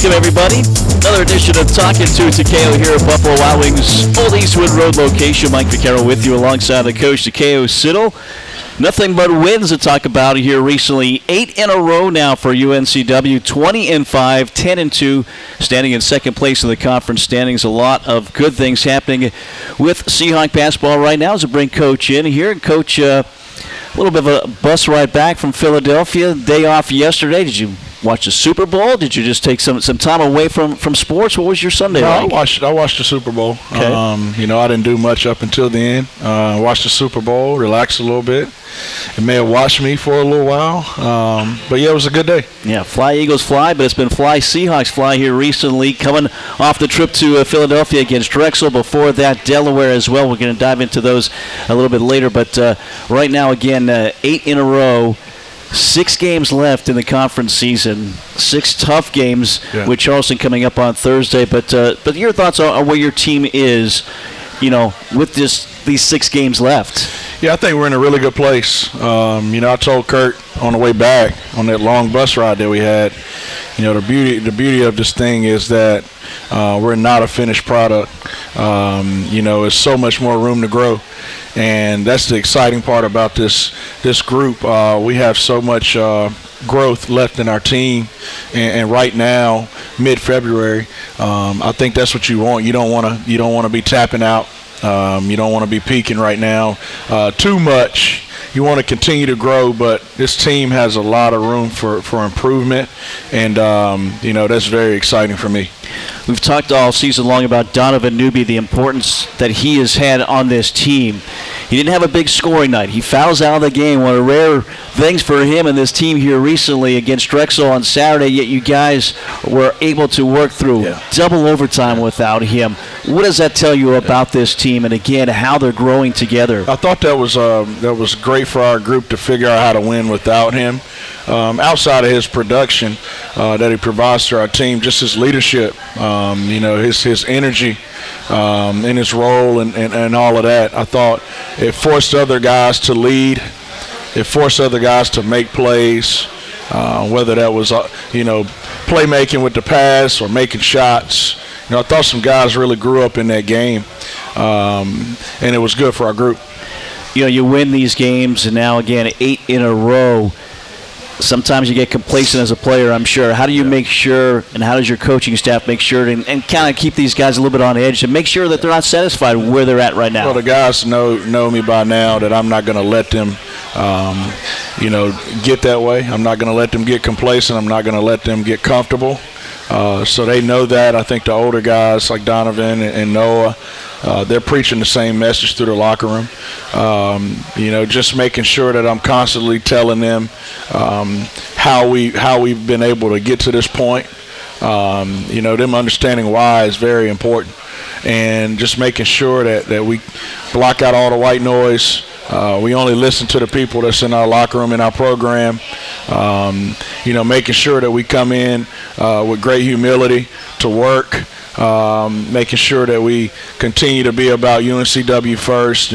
Welcome, everybody. Another edition of Talkin to Takayo here at Buffalo Wild Wings Old Eastwood Road location. Mike Vaccaro with you alongside the coach, Takayo Siddle. Nothing but wins to talk about here recently. 8 in a row now for UNCW. 20-5, 10-2, standing in second place in the conference standings. A lot of good things happening with Seahawk basketball right now as I bring Coach in here. And Coach, a little bit of a bus ride back from Philadelphia. Day off yesterday. Did you watch the Super Bowl? Did you just take some time away from sports? What was your Sunday like? I watched the Super Bowl. Okay. I didn't do much up until the end. Watched the Super Bowl, relaxed a little bit. It may have watched me for a little while. But, yeah, it was a good day. Yeah, fly Eagles fly, but it's been fly Seahawks fly here recently, coming off the trip to Philadelphia against Drexel. Before that, Delaware as well. We're going to dive into those a little bit later. But right now, again, 8 in a row. 6 games left in the conference season. 6 tough games with Charleston coming up on Thursday. But your thoughts on where your team is, with these 6 games left? Yeah, I think we're in a really good place. I told Kurt on the way back on that long bus ride that we had, the beauty of this thing is that we're not a finished product. There's so much more room to grow. And that's the exciting part about this group. We have so much growth left in our team, and right now, mid-February, I think that's what you want. You don't want to be tapping out. You don't want to be peaking right now too much. You want to continue to grow, but this team has a lot of room for improvement, and that's very exciting for me. We've talked all season long about Donovan Newby, the importance that he has had on this team. He didn't have a big scoring night. He fouls out of the game. One of the rare things for him and this team here recently against Drexel on Saturday, yet you guys were able to work through double overtime without him. What does that tell you about this team and, again, how they're growing together? I thought that was great for our group to figure out how to win without him. Outside of his production that he provides to our team, just his leadership, his energy in his role and all of that. I thought it forced other guys to lead. It forced other guys to make plays, whether that was, playmaking with the pass or making shots. I thought some guys really grew up in that game, and it was good for our group. You win these games, and now, again, 8 in a row. Sometimes you get complacent as a player, I'm sure. How do you make sure, and how does your coaching staff make sure and kind of keep these guys a little bit on edge and make sure that they're not satisfied where they're at right now? Well, the guys know me by now that I'm not going to let them, get that way. I'm not going to let them get complacent. I'm not going to let them get comfortable. So they know that. I think the older guys like Donovan and Noah, they're preaching the same message through the locker room. Just making sure that I'm constantly telling them how we've been able to get to this point. Them understanding why is very important, and just making sure that we block out all the white noise. We only listen to the people that's in our locker room, in our program. Making sure that we come in with great humility to work. Making sure that we continue to be about UNCW first,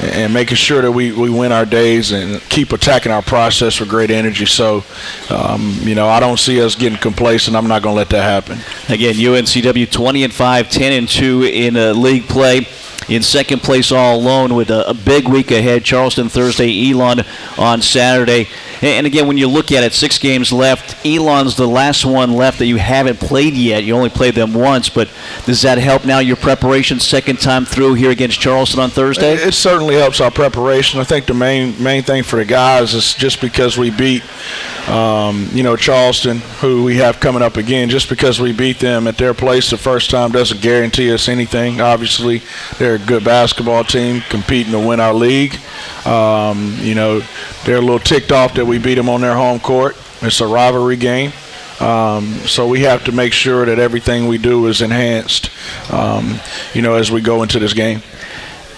and making sure that we win our days and keep attacking our process with great energy. So, I don't see us getting complacent. I'm not going to let that happen. Again, UNCW 20-5, 10-2 in league play. In second place all alone with a big week ahead. Charleston Thursday, Elon on Saturday. And again, when you look at it, 6 games left. Elon's the last one left that you haven't played yet. You only played them once, but does that help now your preparation second time through here against Charleston on Thursday? It certainly helps our preparation. I think the main thing for the guys is just because we beat Charleston, who we have coming up again, just because we beat them at their place the first time doesn't guarantee us anything. Obviously, they're a good basketball team competing to win our league. They're a little ticked off that we beat them on their home court. It's a rivalry game. So we have to make sure that everything we do is enhanced, as we go into this game.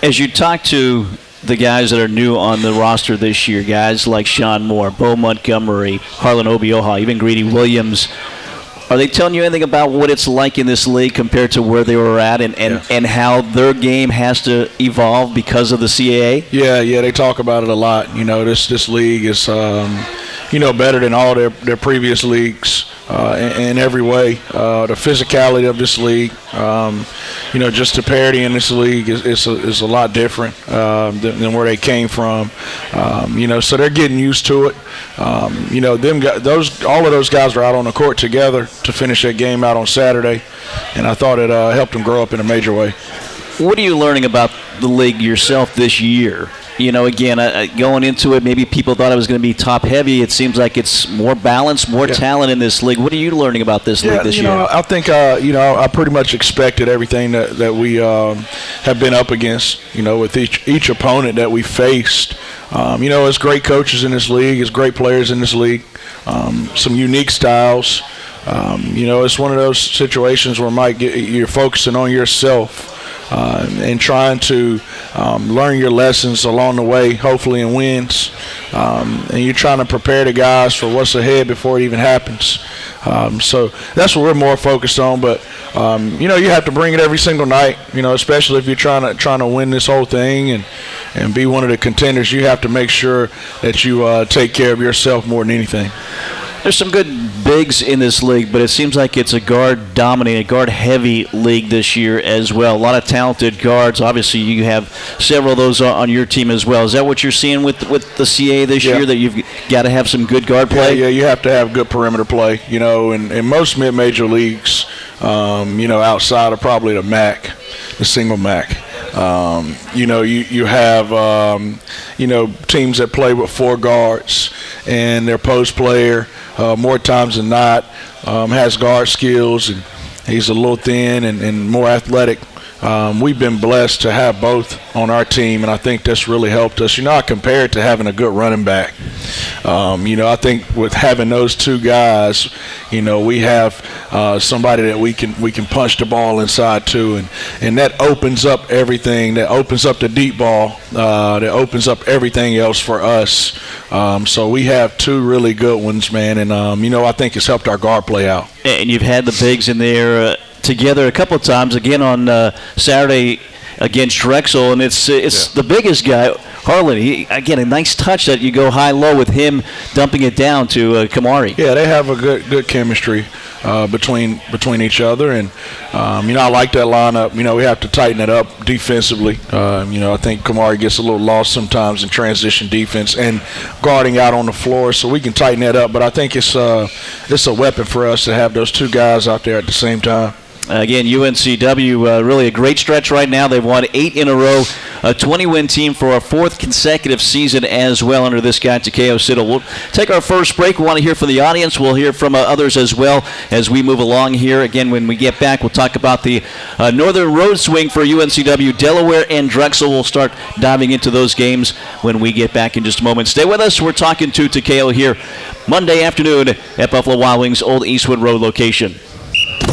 As you talk to the guys that are new on the roster this year, guys like Sean Moore, Bo Montgomery, Harlan Obioha, even Greedy Williams, are they telling you anything about what it's like in this league compared to where they were at and how their game has to evolve because of the CAA? Yeah, they talk about it a lot. This league is, better than all their previous leagues. in every way. The physicality of this league, just the parity in this league is a lot different than where they came from. So they're getting used to it. All of those guys were out on the court together to finish that game out on Saturday, and I thought it helped them grow up in a major way. What are you learning about the league yourself this year? Going into it, maybe people thought it was going to be top-heavy. It seems like it's more balanced, more talent in this league. What are you learning about this league this year? I think, I pretty much expected everything that we have been up against, with each opponent that we faced. As great coaches in this league, as great players in this league, some unique styles. It's one of those situations where, Mike, you're focusing on yourself. And trying to learn your lessons along the way, hopefully in wins. And you're trying to prepare the guys for what's ahead before it even happens. So that's what we're more focused on. But, you have to bring it every single night, especially if you're trying to win this whole thing and be one of the contenders. You have to make sure that you take care of yourself more than anything. There's some good bigs in this league, but it seems like it's a guard-dominated, guard-heavy league this year as well. A lot of talented guards. Obviously, you have several of those on your team as well. Is that what you're seeing with the CA this year, that you've got to have some good guard play? Yeah, you have to have good perimeter play. In most mid-major leagues, outside of probably the MAC, the single MAC. You have teams that play with 4 guards, and their post player more times than not has guard skills, and he's a little thin and more athletic. We've been blessed to have both on our team, and I think that's really helped us. I compare it to having a good running back. I think with having those two guys, we have somebody that we can punch the ball inside to, and that opens up everything. That opens up the deep ball. That opens up everything else for us. So we have 2 really good ones, man, and I think it's helped our guard play out. And you've had the bigs in there together a couple of times, again on Saturday against Drexel, and it's the biggest guy, Harlan. Again, a nice touch that you go high-low with him dumping it down to Kamari. Yeah, they have a good chemistry between each other, and I like that lineup. We have to tighten it up defensively. I think Kamari gets a little lost sometimes in transition defense and guarding out on the floor, so we can tighten that up. But I think it's a weapon for us to have those 2 guys out there at the same time. Again, UNCW, really a great stretch right now. They've won 8 in a row, a 20-win team for a 4th consecutive season as well under this guy, Takayo Siddle. We'll take our first break. We want to hear from the audience. We'll hear from others as well as we move along here. Again, when we get back, we'll talk about the Northern Road Swing for UNCW, Delaware, and Drexel. We'll start diving into those games when we get back in just a moment. Stay with us. We're talking to Takayo here Monday afternoon at Buffalo Wild Wings' Old Eastwood Road location.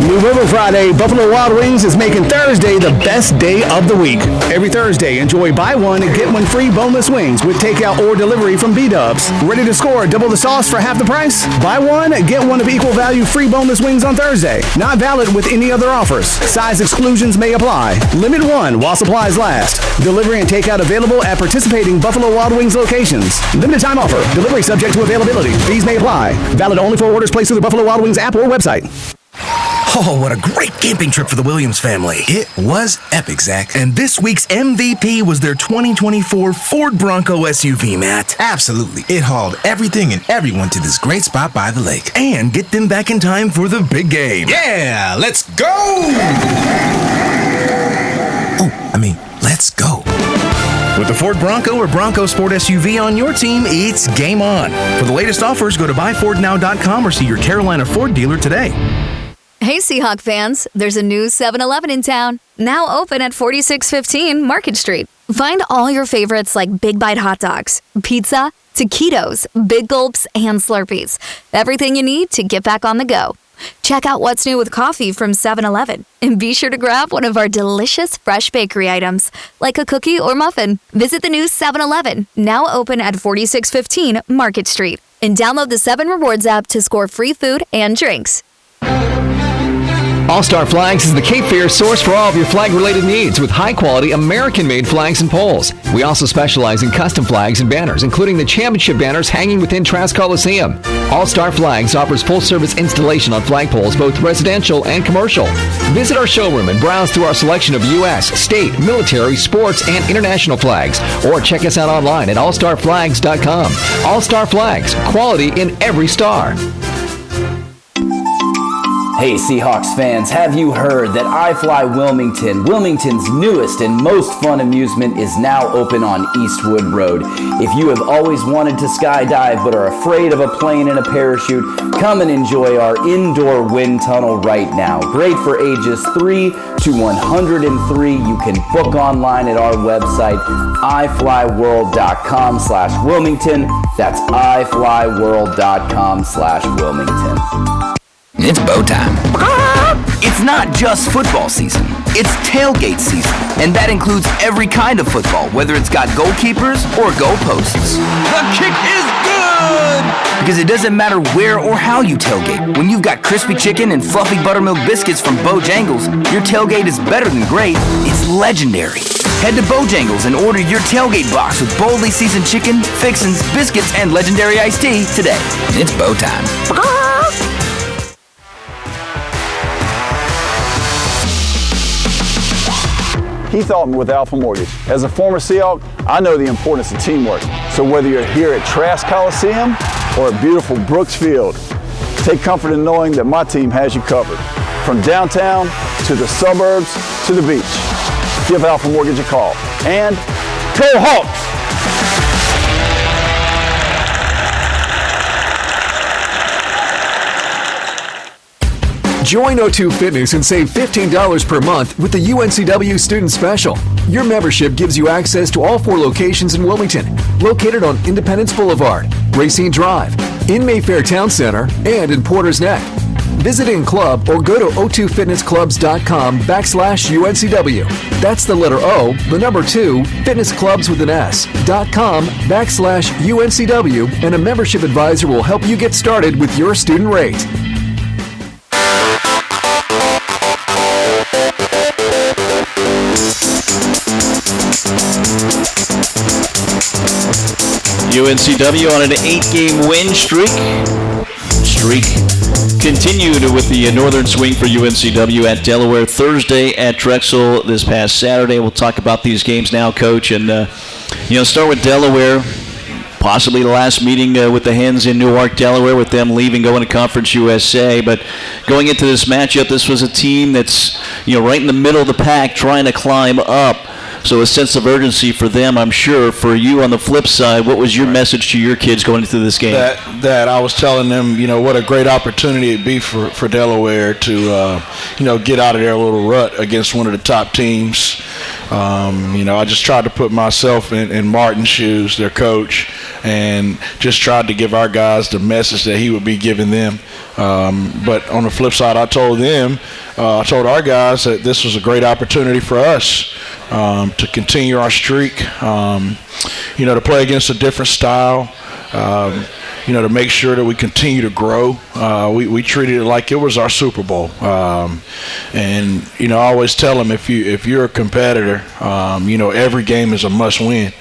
Move over Friday, Buffalo Wild Wings is making Thursday the best day of the week. Every Thursday, enjoy buy one, get one free boneless wings with takeout or delivery from B-Dubs. Ready to score double the sauce for half the price? Buy one, get one of equal value free boneless wings on Thursday. Not valid with any other offers. Size exclusions may apply. Limit 1 while supplies last. Delivery and takeout available at participating Buffalo Wild Wings locations. Limited time offer. Delivery subject to availability. Fees may apply. Valid only for orders placed through the Buffalo Wild Wings app or website. Oh, what a great camping trip for the Williams family. It was epic, Zach. And this week's MVP was their 2024 Ford Bronco SUV, Matt. Absolutely. It hauled everything and everyone to this great spot by the lake. And get them back in time for the big game. Yeah, let's go! Let's go. With the Ford Bronco or Bronco Sport SUV on your team, it's game on. For the latest offers, go to buyfordnow.com or see your Carolina Ford dealer today. Hey, Seahawk fans, there's a new 7-Eleven in town, now open at 4615 Market Street. Find all your favorites like Big Bite hot dogs, pizza, taquitos, Big Gulps, and Slurpees. Everything you need to get back on the go. Check out what's new with coffee from 7-Eleven, and be sure to grab one of our delicious fresh bakery items, like a cookie or muffin. Visit the new 7-Eleven, now open at 4615 Market Street, and download the 7 Rewards app to score free food and drinks. All-Star Flags is the Cape Fear source for all of your flag-related needs with high-quality American-made flags and poles. We also specialize in custom flags and banners, including the championship banners hanging within Trask Coliseum. All-Star Flags offers full-service installation on flagpoles, both residential and commercial. Visit our showroom and browse through our selection of U.S., state, military, sports, and international flags. Or check us out online at allstarflags.com. All-Star Flags, quality in every star. Hey Seahawks fans, have you heard that iFly Wilmington, Wilmington's newest and most fun amusement, is now open on Eastwood Road? If you have always wanted to skydive but are afraid of a plane and a parachute, come and enjoy our indoor wind tunnel right now. Great for ages 3 to 103. You can book online at our website, iflyworld.com/Wilmington. That's iflyworld.com/Wilmington. It's bow time. It's not just football season. It's tailgate season. And that includes every kind of football, whether it's got goalkeepers or goalposts. The kick is good! Because it doesn't matter where or how you tailgate. When you've got crispy chicken and fluffy buttermilk biscuits from Bojangles, your tailgate is better than great. It's legendary. Head to Bojangles and order your tailgate box with boldly seasoned chicken, fixins, biscuits, and legendary iced tea today. It's bow time. Keith Altman with Alpha Mortgage. As a former Seahawk, I know the importance of teamwork. So whether you're here at Trask Coliseum or at beautiful Brooks Field, take comfort in knowing that my team has you covered. From downtown to the suburbs to the beach. Give Alpha Mortgage a call. And go Hawks! Join O2 Fitness and save $15 per month with the UNCW Student Special. Your membership gives you access to all 4 locations in Wilmington, located on Independence Boulevard, Racine Drive, in Mayfair Town Center, and in Porter's Neck. Visit in club or go to o2fitnessclubs.com/UNCW. That's the letter O, the number 2, fitnessclubs with an S.com/UNCW, and a membership advisor will help you get started with your student rate. UNCW on an 8-game win streak continued with the northern swing for UNCW at Delaware Thursday, at Drexel this past Saturday. We'll talk about these games now, Coach, and start with Delaware. Possibly the last meeting with the Hens in Newark, Delaware, with them leaving, going to Conference USA. But going into this matchup, this was a team that's right in the middle of the pack, trying to climb up. So a sense of urgency for them, I'm sure. For you on the flip side, what was your message to your kids going into this game? That I was telling them, what a great opportunity it'd be for Delaware to, get out of their little rut against one of the top teams. I just tried to put myself in Martin's shoes, their coach, and just tried to give our guys the message that he would be giving them. But on the flip side, I told our guys that this was a great opportunity for us to continue our streak, to play against a different style, to make sure that we continue to grow. We treated it like it was our Super Bowl. And I always tell them, if you're a competitor, every game is a must-win.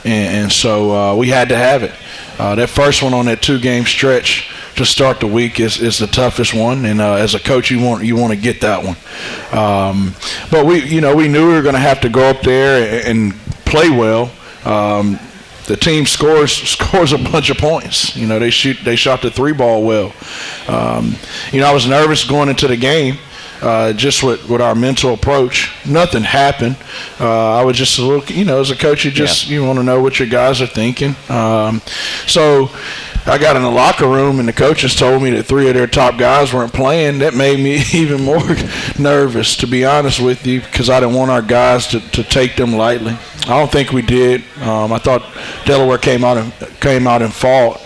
And so we had to have it. That first one on that 2-game stretch to start the week is the toughest one, and as a coach, you want to get that one. But we knew we were going to have to go up there and play well. The team scores a bunch of points. They shot the 3-ball well. I was nervous going into the game. Just with our mental approach, nothing happened. I was just a little, as a coach, you want to know what your guys are thinking. So I got in the locker room and the coaches told me that 3 of their top guys weren't playing. That made me even more nervous, to be honest with you, because I didn't want our guys to take them lightly. I don't think we did. I thought Delaware came out and fought.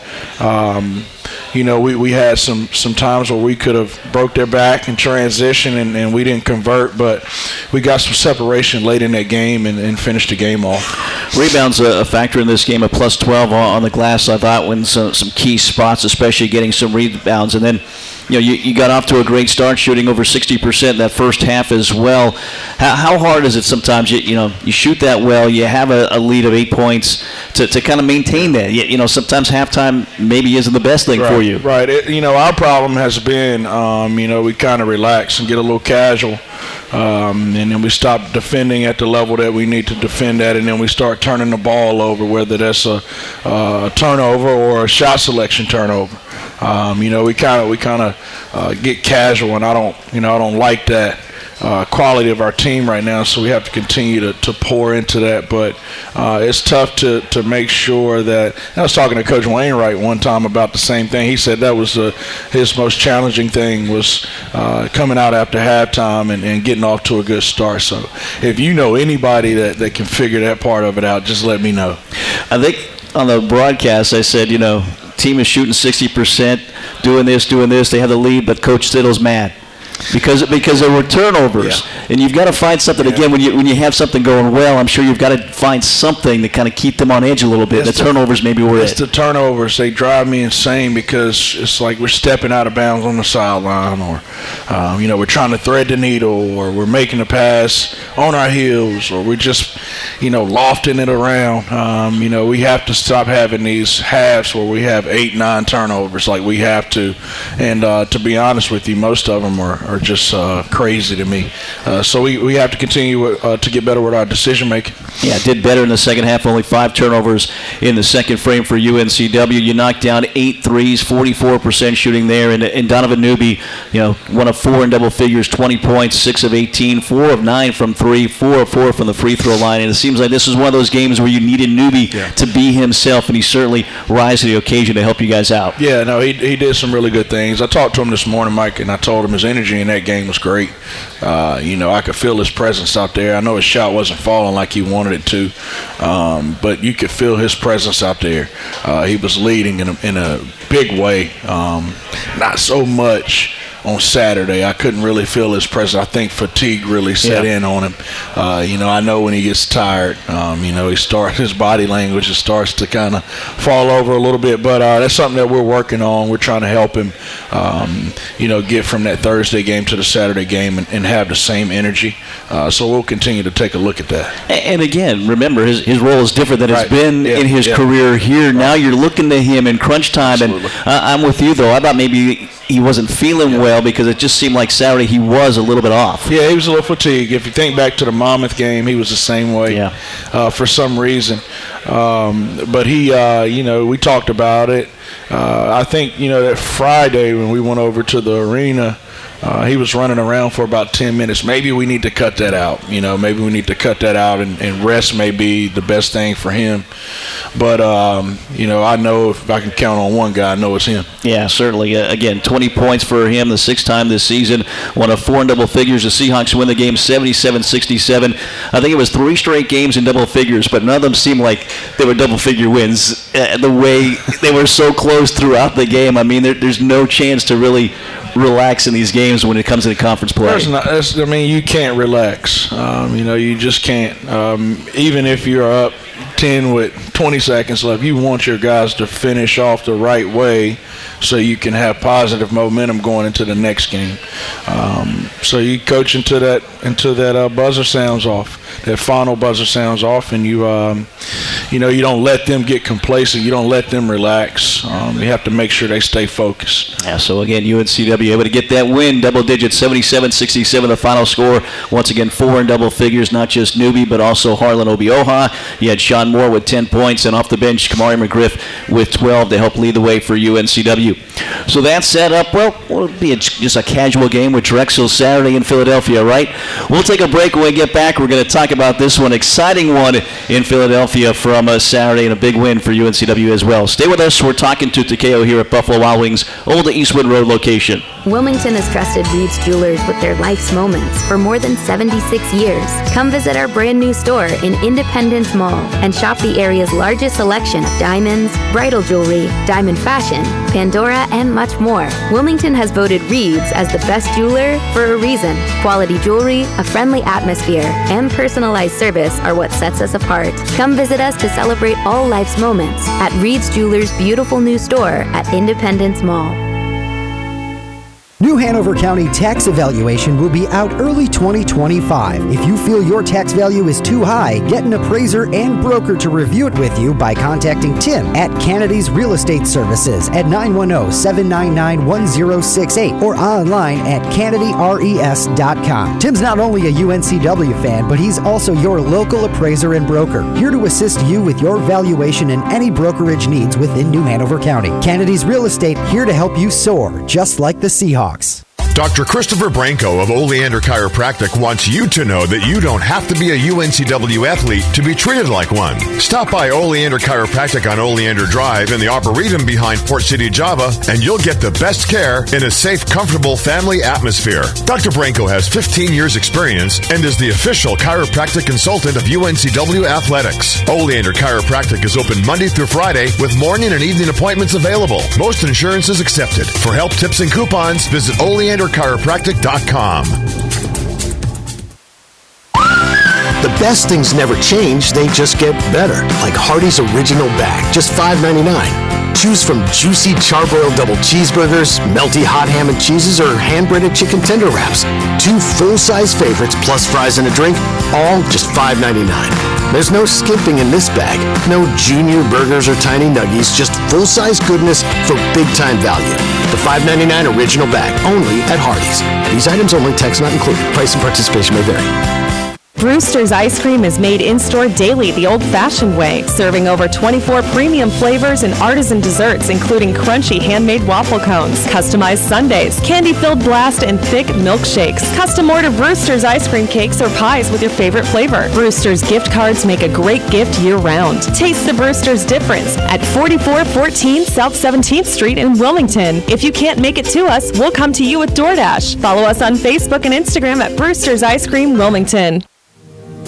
We had some times where we could have broke their back in transition and we didn't convert, but we got some separation late in that game and finished the game off. Rebounds a factor in this game, a plus 12 on the glass, I thought, in some key spots, especially getting some rebounds. And then you got off to a great start, shooting over 60% that first half as well. How hard is it sometimes? You shoot that well, you have a lead of 8 points to kind of maintain that. Sometimes halftime maybe isn't the best thing for you. Right. Our problem has been, we kind of relax and get a little casual. And then we stop defending at the level that we need to defend at, and then we start turning the ball over, whether that's a turnover or a shot selection turnover. We kind of get casual, and I don't like that quality of our team right now. So we have to continue to pour into that. But it's tough to make sure that. I was talking to Coach Wainwright one time about the same thing. He said that was his most challenging thing was coming out after halftime and getting off to a good start. So if you know anybody that can figure that part of it out, just let me know. I think on the broadcast I said, team is shooting 60%, doing this. They have the lead, but Coach Siddle's mad because there were turnovers, and you've got to find something again when you have something going well. I'm sure you've got to find something to kind of keep them on edge a little bit. The turnovers maybe were it. It's the turnovers. They drive me insane because it's like we're stepping out of bounds on the sideline, or we're trying to thread the needle, or we're making a pass on our heels, or we're just lofting it around. We have to stop having these halves where we have 8-9 turnovers like we have to. And to be honest with you, most of them are just crazy to me. So we have to continue to get better with our decision making. Yeah, did better in the second half. Only 5 turnovers in the second frame for UNCW. You knocked down 8 threes, 44% shooting there. And Donovan Newby, 1 of 4 in double figures, 20 points, 6 of 18, 4 of 9 from 3, 4 of 4 from the free throw line. And it seems like this is one of those games where you needed Newby to be himself, and he certainly rise to the occasion to help you guys out. Yeah, no, he did some really good things. I talked to him this morning, Mike, and I told him his energy in that game was great. I could feel his presence out there. I know his shot wasn't falling like he wanted it to, but you could feel his presence out there. He was leading in a big way. Not so much on Saturday. I couldn't really feel his presence. I think fatigue really set in on him. I know when he gets tired, his body language starts to kind of fall over a little bit, but that's something that we're working on. We're trying to help him, get from that Thursday game to the Saturday game and have the same energy. So we'll continue to take a look at that. And again, remember, his role is different than it's been in his career here. Now you're looking to him in crunch time. Absolutely. And I'm with you, though. I thought maybe he wasn't feeling well because it just seemed like Saturday he was a little bit off. Yeah, he was a little fatigued. If you think back to the Monmouth game, he was the same way for some reason. But he, we talked about it. I think, that Friday when we went over to the arena, he was running around for about 10 minutes. Maybe we need to cut that out. Maybe we need to cut that out, and rest may be the best thing for him. But, I know if I can count on one guy, I know it's him. Yeah, certainly. Again, 20 points for him, the 6th time this season. 1 of 4 in double figures. The Seahawks win the game 77-67. I think it was 3 straight games in double figures, but none of them seemed like they were double-figure wins. The way they were so close throughout the game, I mean, there's no chance to really relax in these games when it comes to conference play. You can't relax. You just can't. Even if you're up 10 with 20 seconds left, you want your guys to finish off the right way so you can have positive momentum going into the next game. So you coach into that buzzer sounds off. That final buzzer sounds off, and you don't let them get complacent. You don't let them relax. You have to make sure they stay focused. Yeah. So again, UNCW able to get that win, double digits, 77-67. The final score. Once again, 4 in double figures. Not just Newby, but also Harlan Obioha. You had Sean Moore with 10 points, and off the bench, Kamari McGriff with 12 to help lead the way for UNCW. So that's set up. Well, it'll be just a casual game with Drexel Saturday in Philadelphia, right? We'll take a break. When we get back, we're going to talk about this one, exciting one in Philadelphia from Saturday, and a big win for UNCW as well. Stay with us. We're talking to Takayo here at Buffalo Wild Wings, Old Eastwood Road location. Wilmington has trusted Reed's Jewelers with their life's moments for more than 76 years. Come visit our brand new store in Independence Mall and shop the area's largest selection of diamonds, bridal jewelry, diamond fashion, Pandora, and much more. Wilmington has voted Reed's as the best jeweler for a reason. Quality jewelry, a friendly atmosphere, and personalized service are what sets us apart. Come visit us to celebrate all life's moments at Reed's Jewelers' beautiful new store at Independence Mall. New Hanover County tax evaluation will be out early 2025. If you feel your tax value is too high, get an appraiser and broker to review it with you by contacting Tim at Kennedy's Real Estate Services at 910-799-1068 or online at KennedyRES.com. Tim's not only a UNCW fan, but he's also your local appraiser and broker, here to assist you with your valuation and any brokerage needs within New Hanover County. Kennedy's Real Estate, here to help you soar, just like the Seahawks. Dr. Christopher Branco of Oleander Chiropractic wants you to know that you don't have to be a UNCW athlete to be treated like one. Stop by Oleander Chiropractic on Oleander Drive in the Arboretum behind Port City, Java, and you'll get the best care in a safe, comfortable family atmosphere. Dr. Branco has 15 years experience and is the official chiropractic consultant of UNCW Athletics. Oleander Chiropractic is open Monday through Friday with morning and evening appointments available. Most insurance is accepted. For help, tips, and coupons, visit OleanderChiropractic.com. The best things never change, they just get better. Like Hardee's Original Bag, just $5.99. Choose from juicy charbroiled double cheeseburgers, melty hot ham and cheeses, or hand-breaded chicken tender wraps. 2 full-size favorites plus fries and a drink, all just $5.99. There's no skimping in this bag. No junior burgers or tiny nuggies, just full-size goodness for big-time value. The $5.99 Original Bag, only at Hardee's. These items only, tax not included. Price and participation may vary. Brewster's Ice Cream is made in-store daily the old-fashioned way, serving over 24 premium flavors and artisan desserts, including crunchy handmade waffle cones, customized sundaes, candy-filled blast, and thick milkshakes. Custom order Brewster's ice cream cakes or pies with your favorite flavor. Brewster's gift cards make a great gift year-round. Taste the Brewster's difference at 4414 South 17th Street in Wilmington. If you can't make it to us, we'll come to you with DoorDash. Follow us on Facebook and Instagram at Brewster's Ice Cream Wilmington.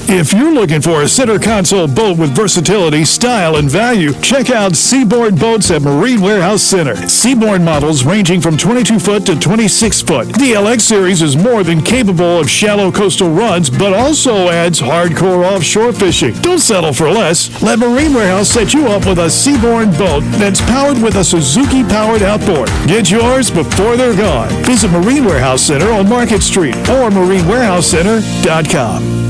If you're looking for a center console boat with versatility, style, and value, check out Seaboard Boats at Marine Warehouse Center. Seaboard models ranging from 22-foot to 26-foot. The LX series is more than capable of shallow coastal runs, but also adds hardcore offshore fishing. Don't settle for less. Let Marine Warehouse set you up with a Seaboard boat that's powered with a Suzuki-powered outboard. Get yours before they're gone. Visit Marine Warehouse Center on Market Street or marinewarehousecenter.com.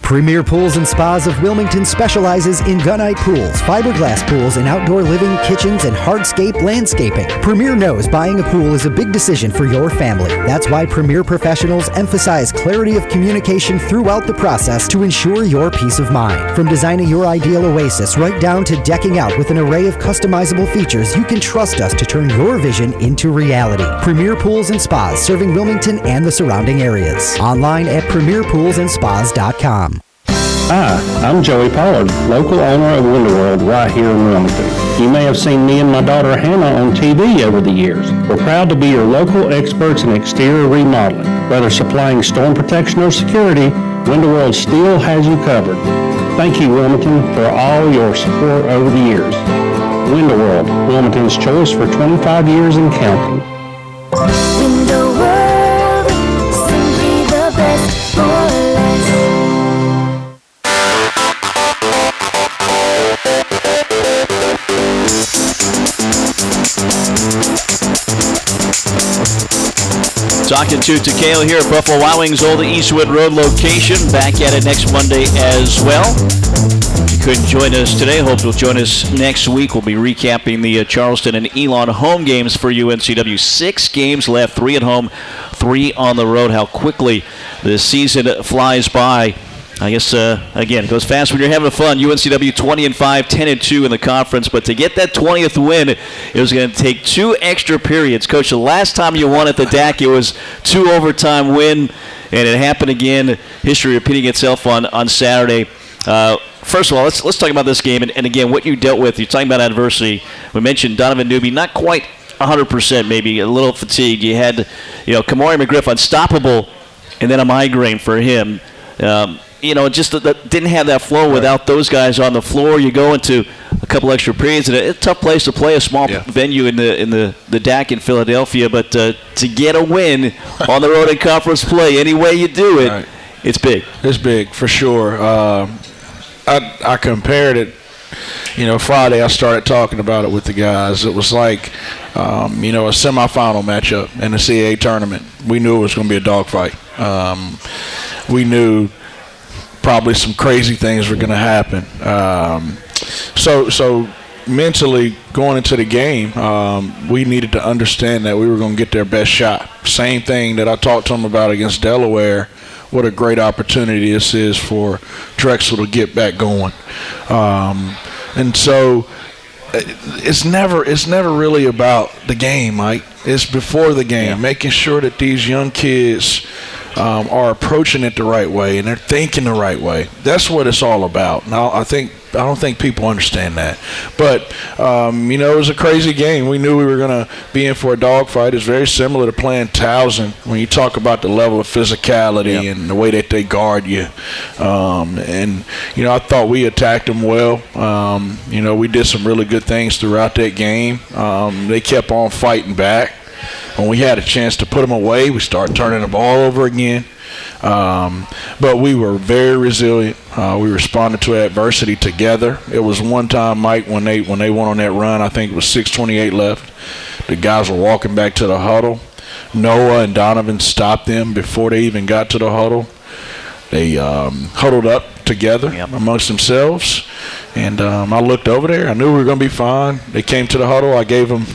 Premier Pools and Spas of Wilmington specializes in gunite pools, fiberglass pools, and outdoor living, kitchens, and hardscape landscaping. Premier knows buying a pool is a big decision for your family. That's why Premier professionals emphasize clarity of communication throughout the process to ensure your peace of mind. From designing your ideal oasis right down to decking out with an array of customizable features, you can trust us to turn your vision into reality. Premier Pools and Spas, serving Wilmington and the surrounding areas. Online at premierpoolsandspas.com. Hi, I'm Joey Pollard, local owner of Winterworld right here in Wilmington. You may have seen me and my daughter Hannah on TV over the years. We're proud to be your local experts in exterior remodeling. Whether supplying storm protection or security, Winterworld still has you covered. Thank you, Wilmington, for all your support over the years. Winterworld, Wilmington's choice for 25 years and counting. Winterworld, simply the best for less. Talking to Takayo here at Buffalo Wild Wings Old Eastwood Road location. Back at it next Monday as well. If you couldn't join us today, hope you'll join us next week. We'll be recapping the Charleston and Elon home games for UNCW. 6 games left, 3 at home, 3 on the road. How quickly the season flies by. I guess, again, it goes fast when you're having fun. UNCW 20-5, 10-2 in the conference. But to get that 20th win, it was going to take 2 extra periods. Coach, the last time you won at the DAC, it was 2 overtime win, and it happened again. History repeating itself on Saturday. First of all, let's talk about this game. And again, what you dealt with. You're talking about adversity. We mentioned Donovan Newby, not quite 100%, maybe a little fatigued. You had, Kamari McGriff unstoppable, and then a migraine for him. Just didn't have that flow without those guys on the floor. You go into a couple extra periods, and it's a tough place to play, a small venue in the DAC in Philadelphia. But to get a win on the road in conference play, any way you do it, it's big. It's big for sure. I compared it Friday I started talking about it with the guys. It was like, a semifinal matchup in the CAA tournament. We knew it was going to be a dogfight. We knew probably some crazy things were going to happen. So mentally going into the game, we needed to understand that we were going to get their best shot. Same thing that I talked to them about against Delaware. What a great opportunity this is for Drexel to get back going. And so it's never really about the game, Mike. It's before the game, making sure that these young kids are approaching it the right way and they're thinking the right way. That's what it's all about. Now, I don't think people understand that. But, it was a crazy game. We knew we were going to be in for a dogfight. It's very similar to playing Towson when you talk about the level of physicality and the way that they guard you. I thought we attacked them well. We did some really good things throughout that game. They kept on fighting back. When we had a chance to put them away, we started turning the ball over again. But we were very resilient. We responded to adversity together. It was one time, Mike, when they went on that run, I think it was 6:28 left. The guys were walking back to the huddle. Noah and Donovan stopped them before they even got to the huddle. They huddled up together amongst themselves. And I looked over there. I knew we were going to be fine. They came to the huddle. I gave them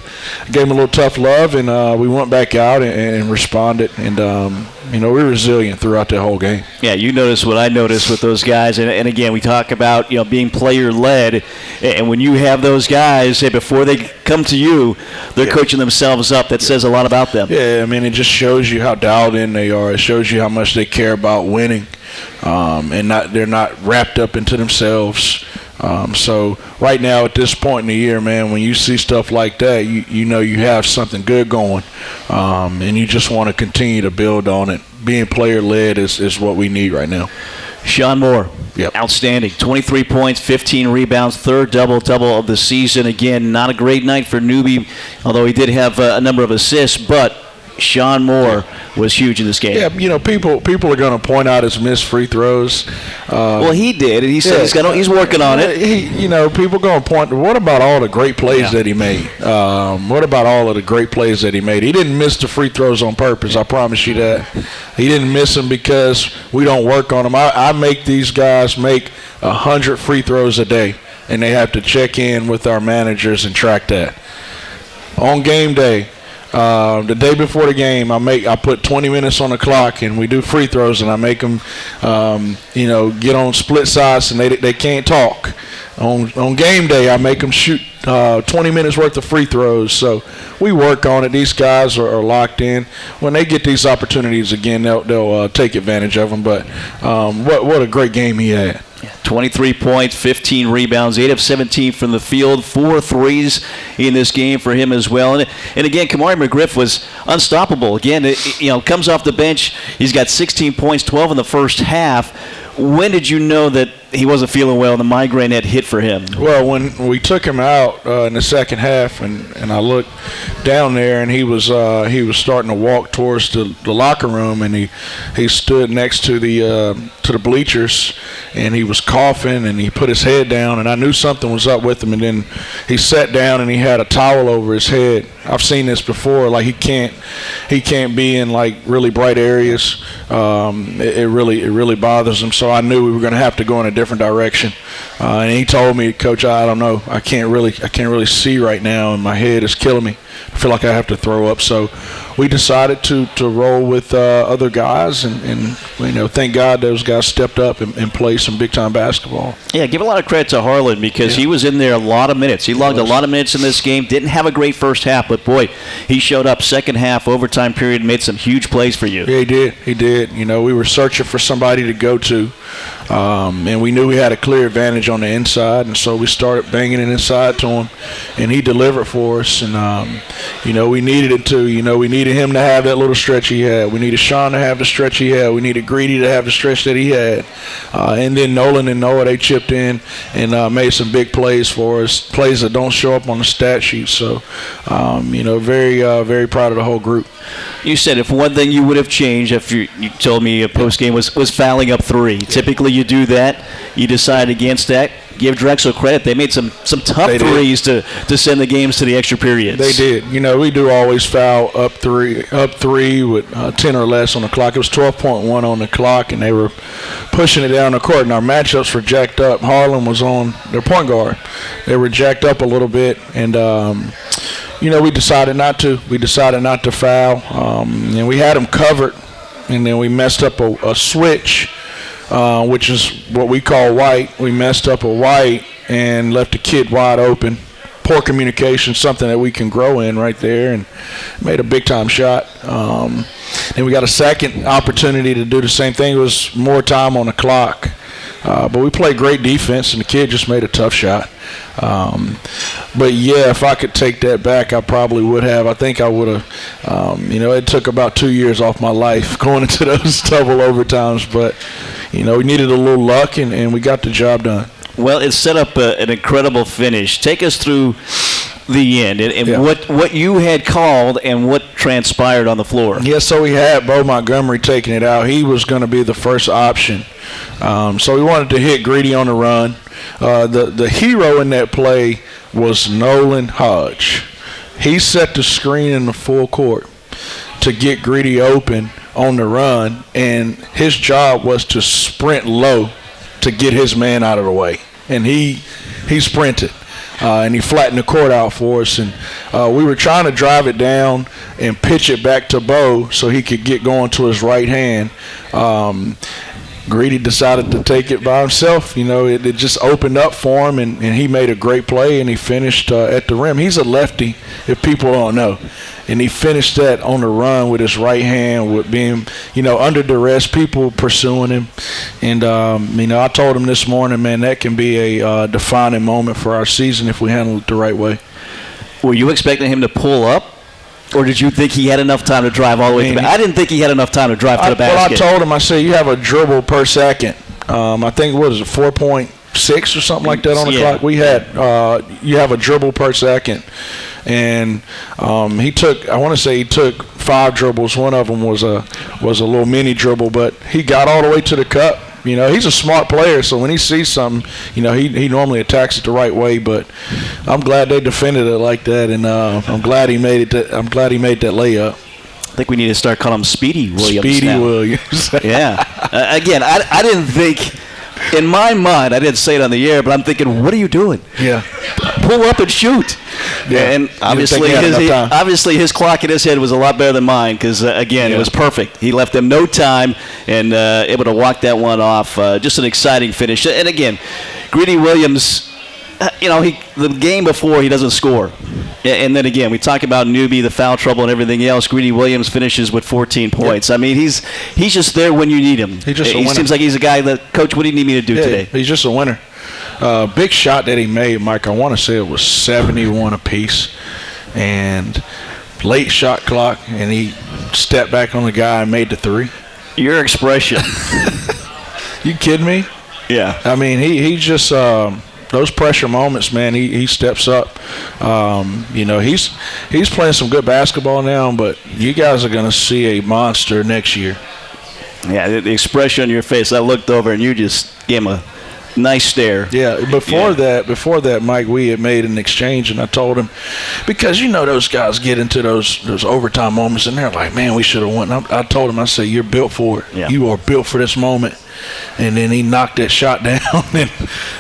a little tough love, and we went back out and responded. And, we were resilient throughout the whole game. Yeah, you noticed what I noticed with those guys. And again, we talk about, being player-led. And when you have those guys, before they come to you, they're coaching themselves up. That says a lot about them. Yeah, it just shows you how dialed in they are. It shows you how much they care about winning. And they're not wrapped up into themselves. So right now at this point in the year, man, when you see stuff like that, you know you have something good going, and you just want to continue to build on it. Being player-led is what we need right now. Sean Moore, outstanding. 23 points, 15 rebounds, third double-double of the season. Again, not a great night for Newby, although he did have a number of assists, but Sean Moore was huge in this game. Yeah, people are going to point out his missed free throws. Well, he did. He said he's working on it. People going to point. What about all the great plays that he made? What about all of the great plays that he made? He didn't miss the free throws on purpose. I promise you that. He didn't miss them because we don't work on them. I make these guys make 100 free throws a day, and they have to check in with our managers and track that. On game day, the day before the game, I put 20 minutes on the clock, and we do free throws, and I make them, get on split sides, and they can't talk. On game day, I make them shoot 20 minutes worth of free throws. So we work on it. These guys are locked in. When they get these opportunities again, they'll take advantage of them. But what a great game he had. 23 points, 15 rebounds, 8 of 17 from the field, 4 threes in this game for him as well. And again, Kamari McGriff was unstoppable. Again, comes off the bench. He's got 16 points, 12 in the first half. When did you know that he wasn't feeling well and the migraine had hit for him? Well, when we took him out in the second half, and I looked down there, and he was starting to walk towards the locker room, and he stood next to the bleachers, and he was coughing, and he put his head down, and I knew something was up with him. And then he sat down, and he had a towel over his head. I've seen this before. Like he can't be in like really bright areas. It really bothers him. So I knew we were going to have to go in a different direction. And he told me, Coach, I don't know. I can't really see right now, and my head is killing me. I feel like I have to throw up. So we decided to roll with other guys, and thank God those guys stepped up and played some big-time basketball. Yeah, give a lot of credit to Harlan because he was in there a lot of minutes. He logged a lot of minutes in this game. Didn't have a great first half, but, boy, he showed up second half, overtime period, and made some huge plays for you. Yeah, he did. We were searching for somebody to go to, and we knew we had a clear advantage on the inside, and so we started banging it inside to him, and he delivered for us. And, we needed it too. We needed him to have that little stretch he had. We needed Sean to have the stretch he had. We needed Greedy to have the stretch that he had. And then Nolan and Noah, they chipped in and made some big plays for us, plays that don't show up on the stat sheet. So, very, very proud of the whole group. You said if one thing you would have changed, after you told me a post game, was fouling up 3. Typically typically you do that. You decide against that. Give Drexel credit. They made some tough threes to send the games to the extra periods. They did. You know, we do always foul up three with 10 or less on the clock. It was 12.1 on the clock, and they were pushing it down the court. And our matchups were jacked up. Harlan was on their point guard. They were jacked up a little bit, and you know, we decided not to. We decided not to foul, and we had them covered, and then we messed up a switch. Which is what we call white. We messed up a white and left the kid wide open. Poor communication, something that we can grow in right there, and made a big-time shot. Then we got a second opportunity to do the same thing. It was more time on the clock. But we played great defense, and the kid just made a tough shot. But, yeah, if I could take that back, I probably would have. I think I would have. You know, it took about 2 years off my life going into those double overtimes. But, you know, we needed a little luck, and we got the job done. Well, it set up an incredible finish. Take us through the end and what you had called and what transpired on the floor. Yeah, so we had Bo Montgomery taking it out. He was going to be the first option. So we wanted to hit Greedy on the run. The hero in that play was Nolan Hodge. He set the screen in the full court to get Greedy open on the run, and his job was to sprint low to get his man out of the way. And he sprinted. And he flattened the court out for us. And we were trying to drive it down and pitch it back to Bo so he could get going to his right hand. Greedy decided to take it by himself. You know, it just opened up for him, and he made a great play, and he finished at the rim. He's a lefty, if people don't know. And he finished that on the run with his right hand, with being, you know, under duress, people pursuing him. And, you know, I told him this morning, man, that can be a defining moment for our season if we handle it the right way. Were you expecting him to pull up? Or did you think he had enough time to drive all the way to the basket? I didn't think he had enough time to drive to the basket. Well, I told him, I said, you have a dribble per second. I think, what is it, 4.6 or something like that on the clock? We had, you have a dribble per second. And he took, I want to say he took 5 dribbles. One of them was a little mini dribble, but he got all the way to the cup. You know, he's a smart player, so when he sees something, you know, he normally attacks it the right way. But I'm glad they defended it like that, and I'm glad he made it. I'm glad he made that layup. I think we need to start calling him Speedy Williams. Speedy now. Williams. Yeah. Again, I didn't think. In my mind, I didn't say it on the air, but I'm thinking, what are you doing? Yeah. Pull up and shoot. Yeah. And obviously his clock in his head was a lot better than mine because, again, it was perfect. He left them no time and able to walk that one off. Just an exciting finish. And, again, Greedy Williams, you know, the game before he doesn't score. And then, again, we talk about newbie, the foul trouble and everything else. Greedy Williams finishes with 14 points. I mean, he's just there when you need him. He seems like he's a guy that, Coach, what do you need me to do today? He's just a winner. Big shot that he made, Mike, I want to say it was 71 apiece. And late shot clock, and he stepped back on the guy and made the 3. Your expression. You kidding me? Yeah. I mean, he just those pressure moments, man, he steps up. You know, he's playing some good basketball now, but you guys are going to see a monster next year. Yeah, the expression on your face, I looked over and you just gave him a nice stare. Yeah, before that, Mike, we had made an exchange, and I told him, because you know those guys get into those overtime moments, and they're like, man, we should have won. I told him, I said, you're built for it. Yeah. You are built for this moment. And then he knocked that shot down, and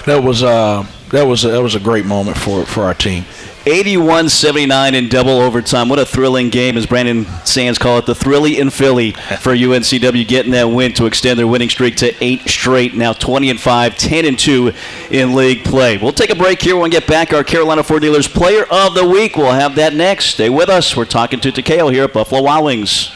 that was a great moment for our team. 81-79 in double overtime. What a thrilling game, as Brandon Sands called it, the Thrilly in Philly for UNCW, getting that win to extend their winning streak to 8 straight, now 20-5, 10-2 in league play. We'll take a break here. When we get back, our Carolina Ford Dealers Player of the Week. We'll have that next. Stay with us. We're talking to Takayo here at Buffalo Wild Wings.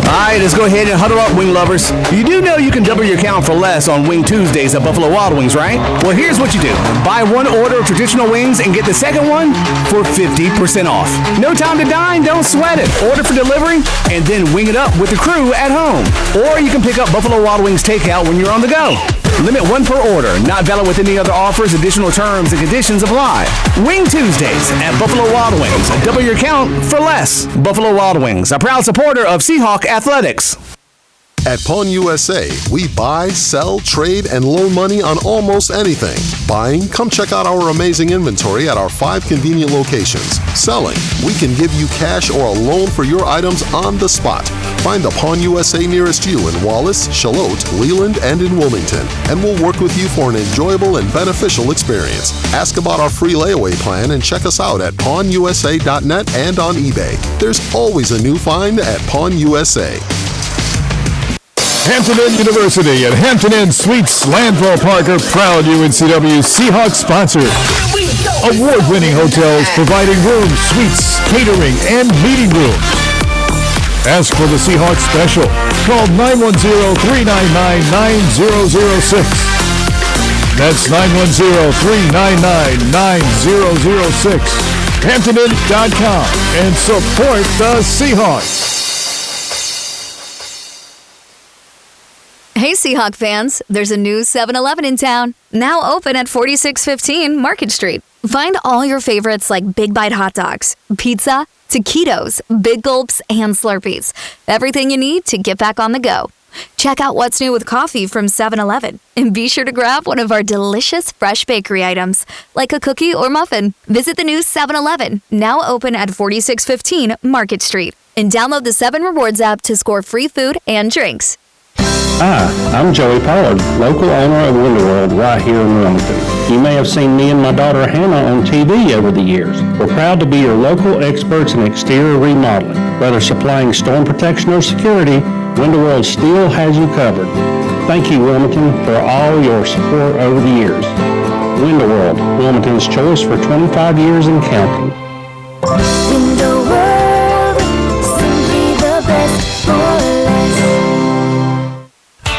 All right, let's go ahead and huddle up, wing lovers. You do know you can double your count for less on Wing Tuesdays at Buffalo Wild Wings, right? Well, here's what you do. Buy one order of traditional wings and get the second one for 50% off. No time to dine, don't sweat it. Order for delivery and then wing it up with the crew at home. Or you can pick up Buffalo Wild Wings takeout when you're on the go. Limit 1 per order. Not valid with any other offers. Additional terms and conditions apply. Wing Tuesdays at Buffalo Wild Wings. Double your count for less. Buffalo Wild Wings, a proud supporter of Seahawk Athletics. At Pawn USA, we buy, sell, trade, and loan money on almost anything. Buying? Come check out our amazing inventory at our 5 convenient locations. Selling? We can give you cash or a loan for your items on the spot. Find the Pawn USA nearest you in Wallace, Charlotte, Leland, and in Wilmington, and we'll work with you for an enjoyable and beneficial experience. Ask about our free layaway plan and check us out at pawnusa.net and on eBay. There's always a new find at Pawn USA. Hampton Inn University and Hampton Inn Suites Landville Park are proud UNCW Seahawks sponsors. Award-winning hotels providing rooms, suites, catering, and meeting rooms. Ask for the Seahawks special. Call 910-399-9006. That's 910-399-9006. HamptonInn.com and support the Seahawks. Hey Seahawk fans, there's a new 7-Eleven in town, now open at 4615 Market Street. Find all your favorites like Big Bite hot dogs, pizza, taquitos, Big Gulps, and Slurpees. Everything you need to get back on the go. Check out what's new with coffee from 7-Eleven, and be sure to grab one of our delicious fresh bakery items, like a cookie or muffin. Visit the new 7-Eleven, now open at 4615 Market Street, and download the 7 Rewards app to score free food and drinks. Hi, I'm Joey Pollard, local owner of Winterworld right here in Wilmington. You may have seen me and my daughter Hannah on TV over the years. We're proud to be your local experts in exterior remodeling. Whether supplying storm protection or security, Winterworld still has you covered. Thank you, Wilmington, for all your support over the years. Winterworld, Wilmington's choice for 25 years and counting. Winterworld, simply the best for less.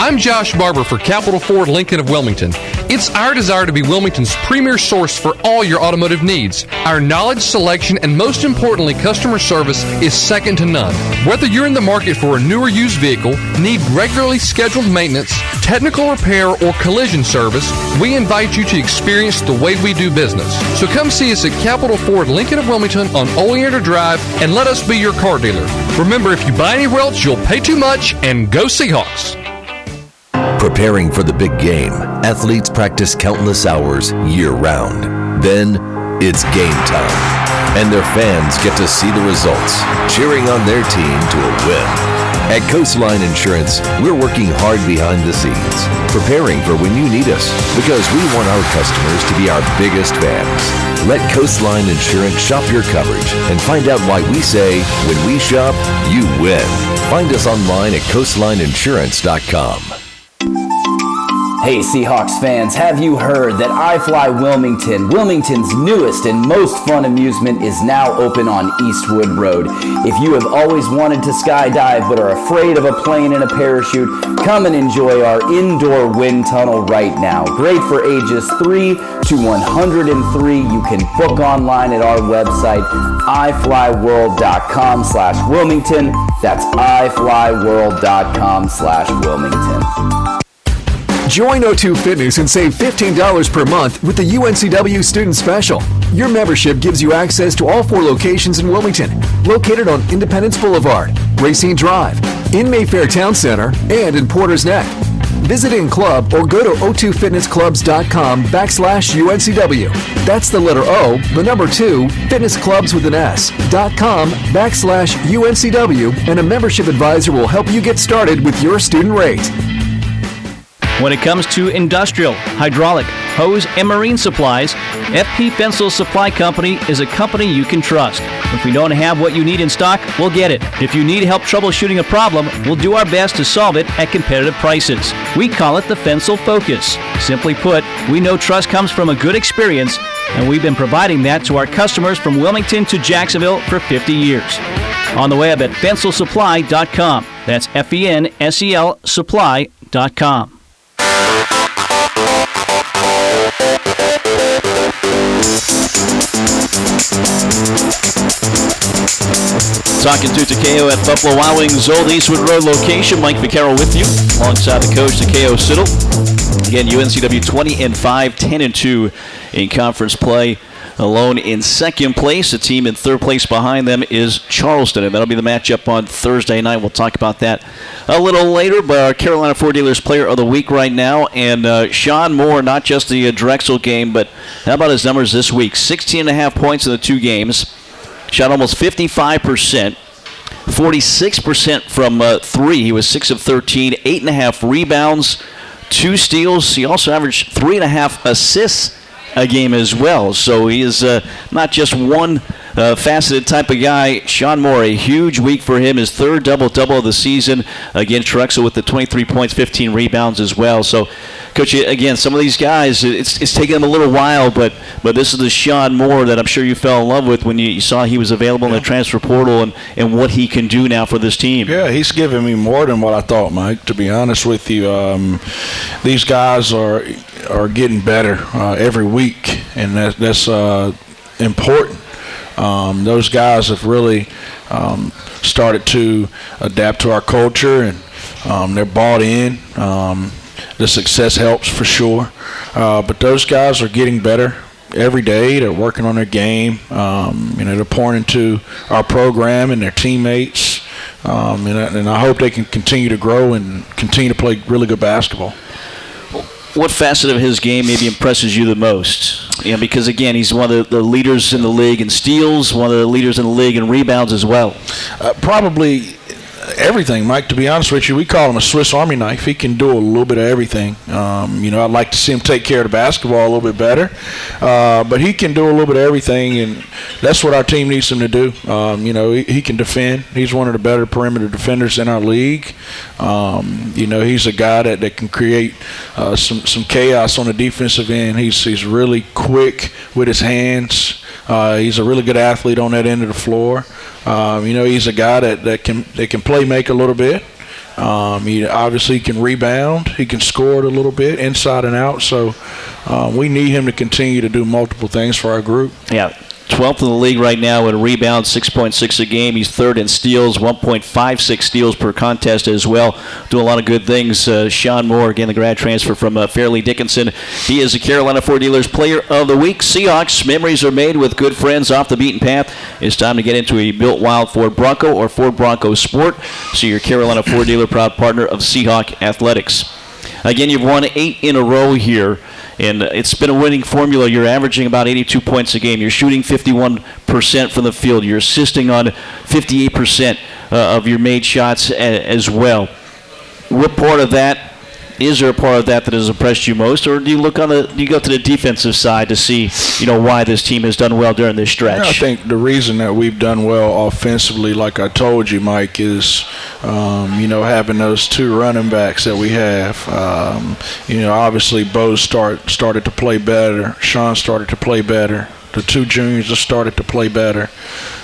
I'm Josh Barber for Capital Ford Lincoln of Wilmington. It's our desire to be Wilmington's premier source for all your automotive needs. Our knowledge, selection, and most importantly, customer service is second to none. Whether you're in the market for a new or used vehicle, need regularly scheduled maintenance, technical repair, or collision service, we invite you to experience the way we do business. So come see us at Capital Ford Lincoln of Wilmington on Oleander Drive and let us be your car dealer. Remember, if you buy anywhere else, you'll pay too much, and go Seahawks. Preparing for the big game, athletes practice countless hours year-round. Then, it's game time, and their fans get to see the results, cheering on their team to a win. At Coastline Insurance, we're working hard behind the scenes, preparing for when you need us, because we want our customers to be our biggest fans. Let Coastline Insurance shop your coverage and find out why we say, when we shop, you win. Find us online at coastlineinsurance.com. Hey Seahawks fans, have you heard that iFly Wilmington, Wilmington's newest and most fun amusement, is now open on Eastwood Road? If you have always wanted to skydive but are afraid of a plane and a parachute, come and enjoy our indoor wind tunnel right now. Great for ages 3 to 103. You can book online at our website, iflyworld.com/Wilmington. That's iflyworld.com/Wilmington. Join O2 Fitness and save $15 per month with the UNCW Student Special. Your membership gives you access to all 4 locations in Wilmington, located on Independence Boulevard, Racine Drive, in Mayfair Town Center, and in Porter's Neck. Visit in club or go to o2fitnessclubs.com/UNCW. That's the letter O, the number 2, fitnessclubs with an S.com/UNCW, and a membership advisor will help you get started with your student rate. When it comes to industrial, hydraulic, hose, and marine supplies, FP Fensel Supply Company is a company you can trust. If we don't have what you need in stock, we'll get it. If you need help troubleshooting a problem, we'll do our best to solve it at competitive prices. We call it the Fensel Focus. Simply put, we know trust comes from a good experience, and we've been providing that to our customers from Wilmington to Jacksonville for 50 years. On the web at fenselsupply.com. That's FENSEL supply.com. Talking to Takayo at Buffalo Wild Wings Old Eastwood Road location. Mike Vaccaro with you, alongside the coach Takayo Siddle. Again, UNCW 20-5, 10-2 in conference play alone in second place. The team in third place behind them is Charleston, and that'll be the matchup on Thursday night. We'll talk about that a little later, but our Carolina Ford Dealers Player of the Week right now, and Sean Moore, not just the Drexel game, but how about his numbers this week? 16.5 points in the 2 games, shot almost 55%. 46% from 3. He was 6 of 13, 8.5 rebounds, 2 steals. He also averaged 3.5 assists a game as well. So he is not just one faceted type of guy. Sean Moore, a huge week for him. His third double-double of the season against Drexel with the 23 points, 15 rebounds as well. So, Coach, again, some of these guys, it's taken them a little while, but this is the Sean Moore that I'm sure you fell in love with when you saw he was available in the transfer portal and what he can do now for this team. Yeah, he's given me more than what I thought, Mike, to be honest with you. These guys are getting better every week, and that's important. Those guys have really started to adapt to our culture, and they're bought in. The success helps for sure. But those guys are getting better every day. They're working on their game. They're pouring into our program and their teammates. And I hope they can continue to grow and continue to play really good basketball. What facet of his game maybe impresses you the most? Because, again, he's one of the leaders in the league in steals, one of the leaders in the league in rebounds as well. Probably everything, Mike, to be honest with you. We call him a Swiss Army knife. He can do a little bit of everything. I'd like to see him take care of the basketball a little bit better. But he can do a little bit of everything, and that's what our team needs him to do. He can defend. He's one of the better perimeter defenders in our league. He's a guy that can create some chaos on the defensive end. He's really quick with his hands. He's a really good athlete on that end of the floor. He's a guy that can play make a little bit. He obviously can rebound. He can score it a little bit inside and out. So we need him to continue to do multiple things for our group. Yeah. 12th in the league right now in rebounds, 6.6 a game. He's third in steals, 1.56 steals per contest as well. Doing a lot of good things. Sean Moore, again, the grad transfer from Fairleigh Dickinson. He is the Carolina Ford Dealers Player of the Week. Seahawks, memories are made with good friends off the beaten path. It's time to get into a built wild Ford Bronco or Ford Bronco Sport. So your Carolina Ford Dealer, proud partner of Seahawk Athletics. Again, you've won 8 in a row here. And it's been a winning formula. You're averaging about 82 points a game. You're shooting 51% from the field. You're assisting on 58% of your made shots as well. What part of that, is there a part of that has impressed you most, or do you go to the defensive side to see, why this team has done well during this stretch? I think the reason that we've done well offensively, like I told you, Mike, is having those 2 running backs that we have. Obviously Bo started to play better. Sean started to play better. The 2 juniors have started to play better.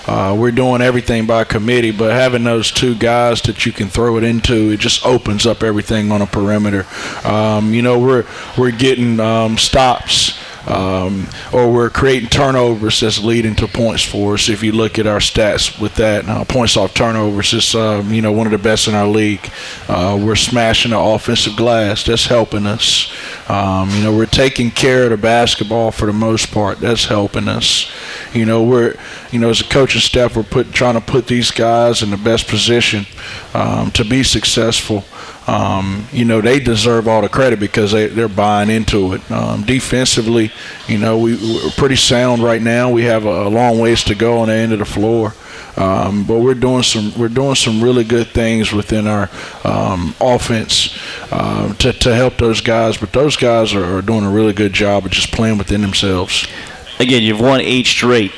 We're doing everything by committee, but having those 2 guys that you can throw it into, it just opens up everything on a perimeter. We're getting stops. Or we're creating turnovers that's leading to points for us. If you look at our stats with that, points off turnovers is one of the best in our league. We're smashing the offensive glass. That's helping us. We're taking care of the basketball for the most part. That's helping us. We're as a coaching staff, we're trying to put these guys in the best position to be successful. They deserve all the credit because they're buying into it. Defensively, we're pretty sound right now. We have a long ways to go on the end of the floor, but we're doing some really good things within our offense to help those guys. But those guys are doing a really good job of just playing within themselves. Again, you've won 8 straight.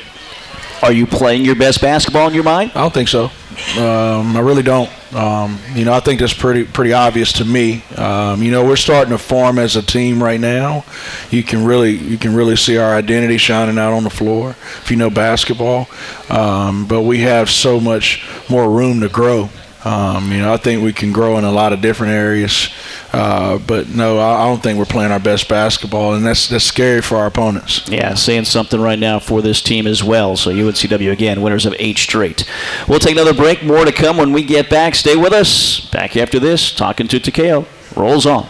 Are you playing your best basketball in your mind? I don't think so. I really don't. I think that's pretty obvious to me. We're starting to form as a team right now. You can really see our identity shining out on the floor if you know basketball. But we have so much more room to grow. I think we can grow in a lot of different areas. But no, I don't think we're playing our best basketball, and that's scary for our opponents. Yeah, saying something right now for this team as well. So UNCW, again, winners of 8 straight. We'll take another break. More to come when we get back. Stay with us. Back after this, Talking to Takayo rolls on.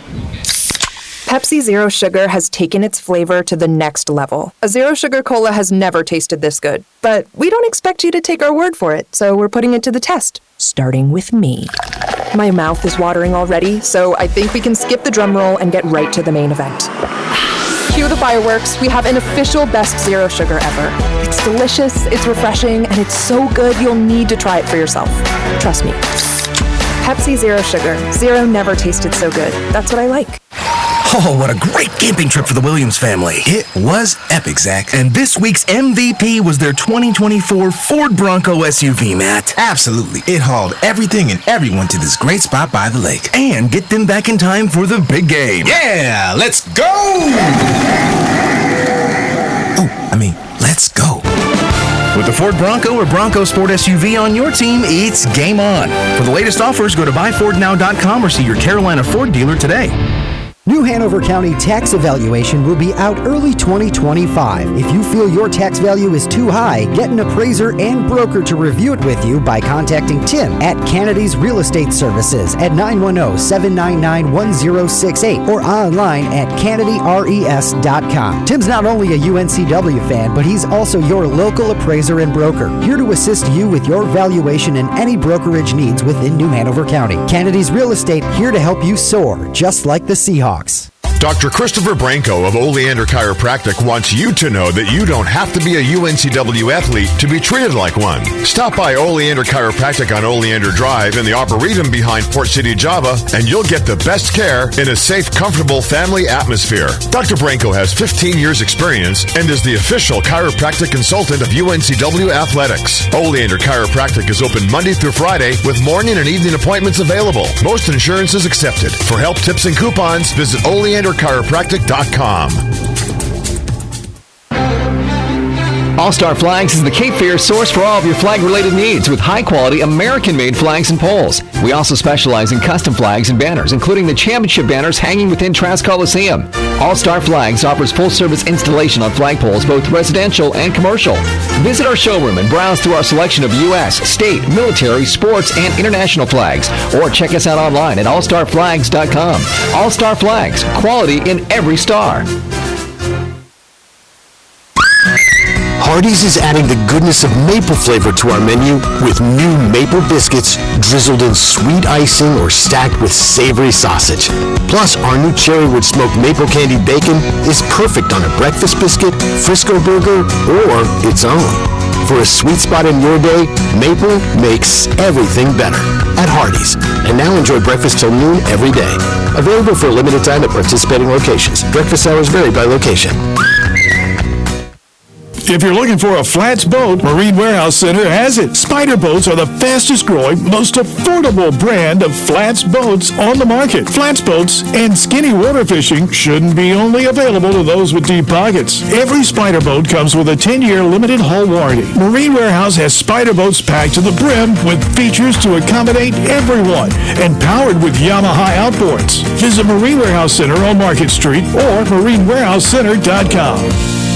Pepsi Zero Sugar has taken its flavor to the next level. A Zero Sugar Cola has never tasted this good. But we don't expect you to take our word for it, so we're putting it to the test. Starting with me. My mouth is watering already, so I think we can skip the drum roll and get right to the main event. Cue the fireworks. We have an official best Zero Sugar ever. It's delicious, it's refreshing, and it's so good you'll need to try it for yourself. Trust me. Pepsi Zero Sugar. Zero never tasted so good. That's what I like. Oh, what a great camping trip for the Williams family. It was epic, Zach. And this week's MVP was their 2024 Ford Bronco SUV, Matt. Absolutely. It hauled everything and everyone to this great spot by the lake. And get them back in time for the big game. Yeah, let's go! Let's go. With the Ford Bronco or Bronco Sport SUV on your team, it's game on. For the latest offers, go to buyfordnow.com or see your Carolina Ford dealer today. New Hanover County tax evaluation will be out early 2025. If you feel your tax value is too high, get an appraiser and broker to review it with you by contacting Tim at Kennedy's Real Estate Services at 910-799-1068 or online at KennedyRES.com. Tim's not only a UNCW fan, but he's also your local appraiser and broker, here to assist you with your valuation and any brokerage needs within New Hanover County. Kennedy's Real Estate, here to help you soar, just like the Seahawks. Dr. Christopher Branco of Oleander Chiropractic wants you to know that you don't have to be a UNCW athlete to be treated like one. Stop by Oleander Chiropractic on Oleander Drive in the Arboretum behind Port City, Java, and you'll get the best care in a safe, comfortable family atmosphere. Dr. Branco has 15 years experience and is the official chiropractic consultant of UNCW Athletics. Oleander Chiropractic is open Monday through Friday with morning and evening appointments available. Most insurance is accepted. For help, tips, and coupons, visit OleanderChiropractic.com. All-Star Flags is the Cape Fear source for all of your flag-related needs with high-quality American-made flags and poles. We also specialize in custom flags and banners, including the championship banners hanging within Trask Coliseum. All-Star Flags offers full-service installation on flagpoles, both residential and commercial. Visit our showroom and browse through our selection of U.S., state, military, sports, and international flags. Or check us out online at allstarflags.com. All-Star Flags, quality in every star. Hardee's is adding the goodness of maple flavor to our menu with new maple biscuits drizzled in sweet icing or stacked with savory sausage. Plus, our new cherrywood smoked maple candy bacon is perfect on a breakfast biscuit, Frisco burger, or its own. For a sweet spot in your day, maple makes everything better at Hardee's. And now enjoy breakfast till noon every day. Available for a limited time at participating locations. Breakfast hours vary by location. If you're looking for a flats boat, Marine Warehouse Center has it. Spider boats are the fastest growing, most affordable brand of flats boats on the market. Flats boats and skinny water fishing shouldn't be only available to those with deep pockets. Every Spider boat comes with a 10-year limited hull warranty. Marine Warehouse has Spider boats packed to the brim with features to accommodate everyone and powered with Yamaha outboards. Visit Marine Warehouse Center on Market Street or marinewarehousecenter.com.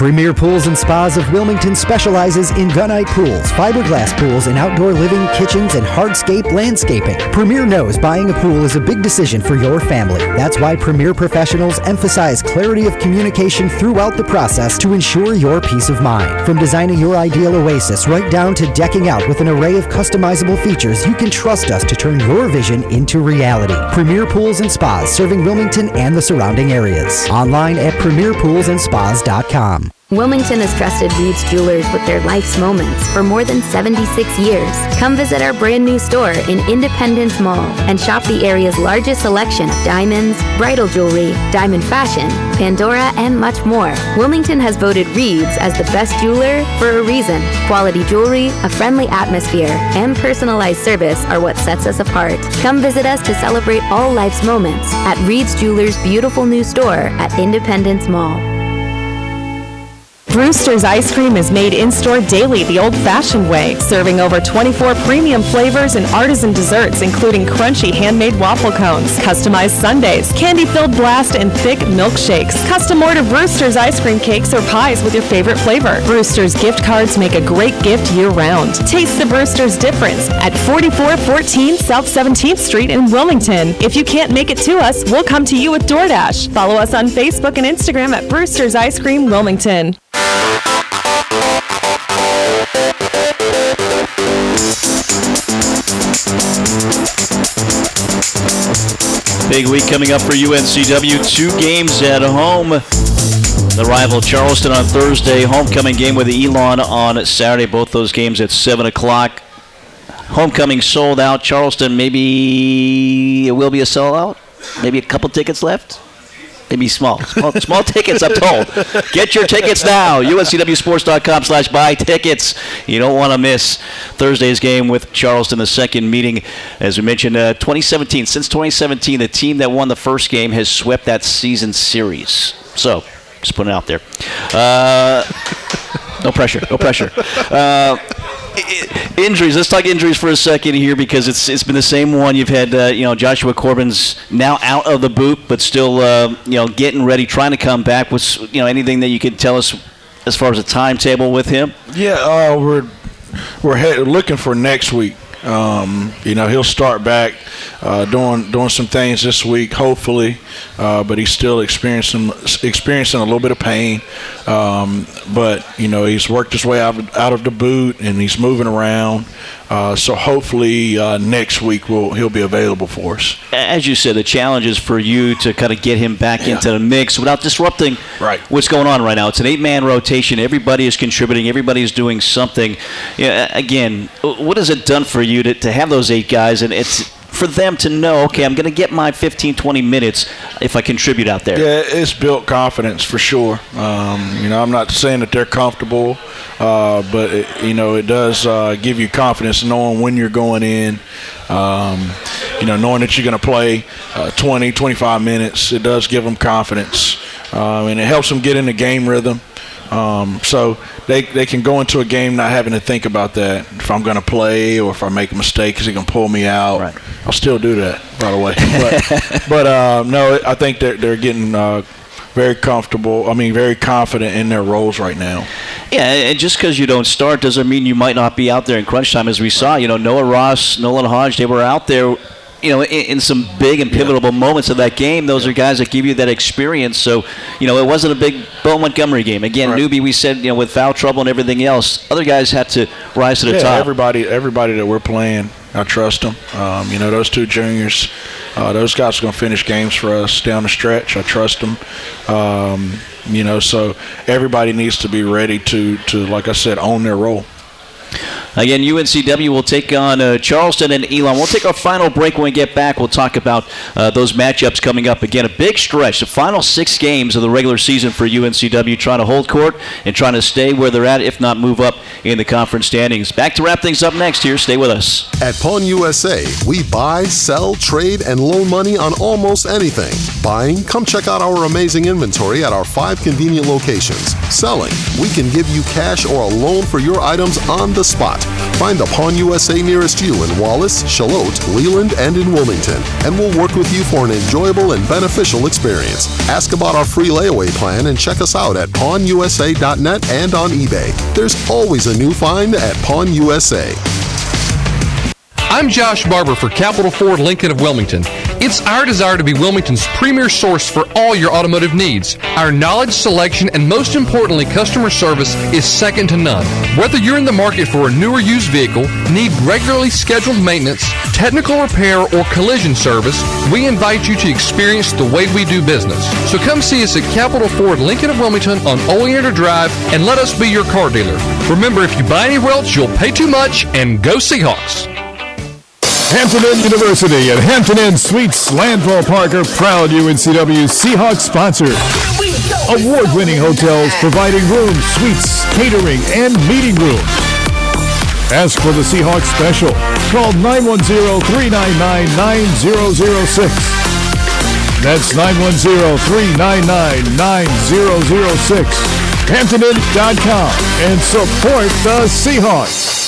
Premier Pools and Spas of Wilmington specializes in gunite pools, fiberglass pools, and outdoor living, kitchens, and hardscape landscaping. Premier knows buying a pool is a big decision for your family. That's why Premier professionals emphasize clarity of communication throughout the process to ensure your peace of mind. From designing your ideal oasis right down to decking out with an array of customizable features, you can trust us to turn your vision into reality. Premier Pools and Spas serving Wilmington and the surrounding areas. Online at premierpoolsandspas.com. Wilmington has trusted Reed's Jewelers with their life's moments for more than 76 years. Come visit our brand new store in Independence Mall and shop the area's largest selection of diamonds, bridal jewelry, diamond fashion, Pandora, and much more. Wilmington has voted Reed's as the best jeweler for a reason. Quality jewelry, a friendly atmosphere, and personalized service are what sets us apart. Come visit us to celebrate all life's moments at Reed's Jewelers' beautiful new store at Independence Mall. Brewster's ice cream is made in-store daily the old-fashioned way, serving over 24 premium flavors and artisan desserts, including crunchy handmade waffle cones, customized sundaes, candy-filled blast, and thick milkshakes. Custom order Brewster's ice cream cakes or pies with your favorite flavor. Brewster's gift cards make a great gift year-round. Taste the Brewster's difference at 4414 South 17th Street in Wilmington. If you can't make it to us, we'll come to you with DoorDash. Follow us on Facebook and Instagram at Brewster's Ice Cream Wilmington. Big week coming up for UNCW. 2 games at home. The rival Charleston on Thursday. Homecoming game with Elon on Saturday. Both those games at 7 o'clock. Homecoming sold out. Charleston, maybe it will be a sellout. Maybe a couple tickets left. Maybe small tickets, I'm told. Get your tickets now. UNCWsports.com/buy tickets. You don't want to miss Thursday's game with Charleston, the second meeting. As we mentioned, 2017. Since 2017, the team that won the first game has swept that season series. So, just putting it out there. No pressure. Injuries. Let's talk injuries for a second here because it's been the same one. You've had Joshua Corbin's now out of the boot, but still getting ready, trying to come back. What's anything that you can tell us as far as a timetable with him? Yeah, we're looking for next week. He'll start back doing some things this week, hopefully, but he's still experiencing a little bit of pain. But he's worked his way out of the boot and he's moving around. So hopefully next week he'll be available for us. As you said, the challenge is for you to kind of get him back into the mix without disrupting what's going on right now. It's an 8-man rotation. Everybody is contributing. Everybody is doing something. Again, what has it done for you to have those 8 guys, and it's for them to know, okay, I'm going to get my 15, 20 minutes if I contribute out there? Yeah, it's built confidence for sure. I'm not saying that they're comfortable, but it does give you confidence knowing when you're going in, knowing that you're going to play 20, 25 minutes. It does give them confidence, and it helps them get in the game rhythm. So they can go into a game not having to think about that. If I'm going to play or if I make a mistake, is he going to pull me out? Right. I'll still do that, by the way. But no, I think they're getting very comfortable. Very confident in their roles right now. Yeah, and just because you don't start doesn't mean you might not be out there in crunch time, as we saw. Noah Ross, Nolan Hodge, they were out there in some big and pivotal moments of that game. Those are guys that give you that experience. So, it wasn't a big Bo Montgomery game. Again, newbie, we said, with foul trouble and everything else, other guys had to rise to the top. Everybody that we're playing, I trust them. Those 2 juniors, those guys are going to finish games for us down the stretch. I trust them. So everybody needs to be ready to, like I said, own their role. Again, UNCW will take on Charleston and Elon. We'll take our final break. When we get back, we'll talk about those matchups coming up. Again, a big stretch, the final 6 games of the regular season for UNCW, trying to hold court and trying to stay where they're at, if not move up in the conference standings. Back to wrap things up next here. Stay with us. At Pawn USA, we buy, sell, trade, and loan money on almost anything. Buying? Come check out our amazing inventory at our 5 convenient locations. Selling? We can give you cash or a loan for your items on the spot. Find the Pawn USA nearest you in Wallace, Charlotte, Leland, and in Wilmington, and we'll work with you for an enjoyable and beneficial experience. Ask about our free layaway plan and check us out at pawnusa.net and on eBay. There's always a new find at Pawn USA. I'm Josh Barber for Capital Ford Lincoln of Wilmington. It's our desire to be Wilmington's premier source for all your automotive needs. Our knowledge, selection, and most importantly, customer service is second to none. Whether you're in the market for a new or used vehicle, need regularly scheduled maintenance, technical repair, or collision service, we invite you to experience the way we do business. So come see us at Capital Ford Lincoln of Wilmington on Oleander Drive and let us be your car dealer. Remember, if you buy anywhere else, you'll pay too much, and go Seahawks. Hampton Inn University and Hampton Inn Suites Landfall Park are proud UNCW Seahawks sponsors. Award-winning hotels providing rooms, suites, catering, and meeting rooms. Ask for the Seahawks special. Call 910-399-9006. That's 910-399-9006. Hamptonin.com and support the Seahawks.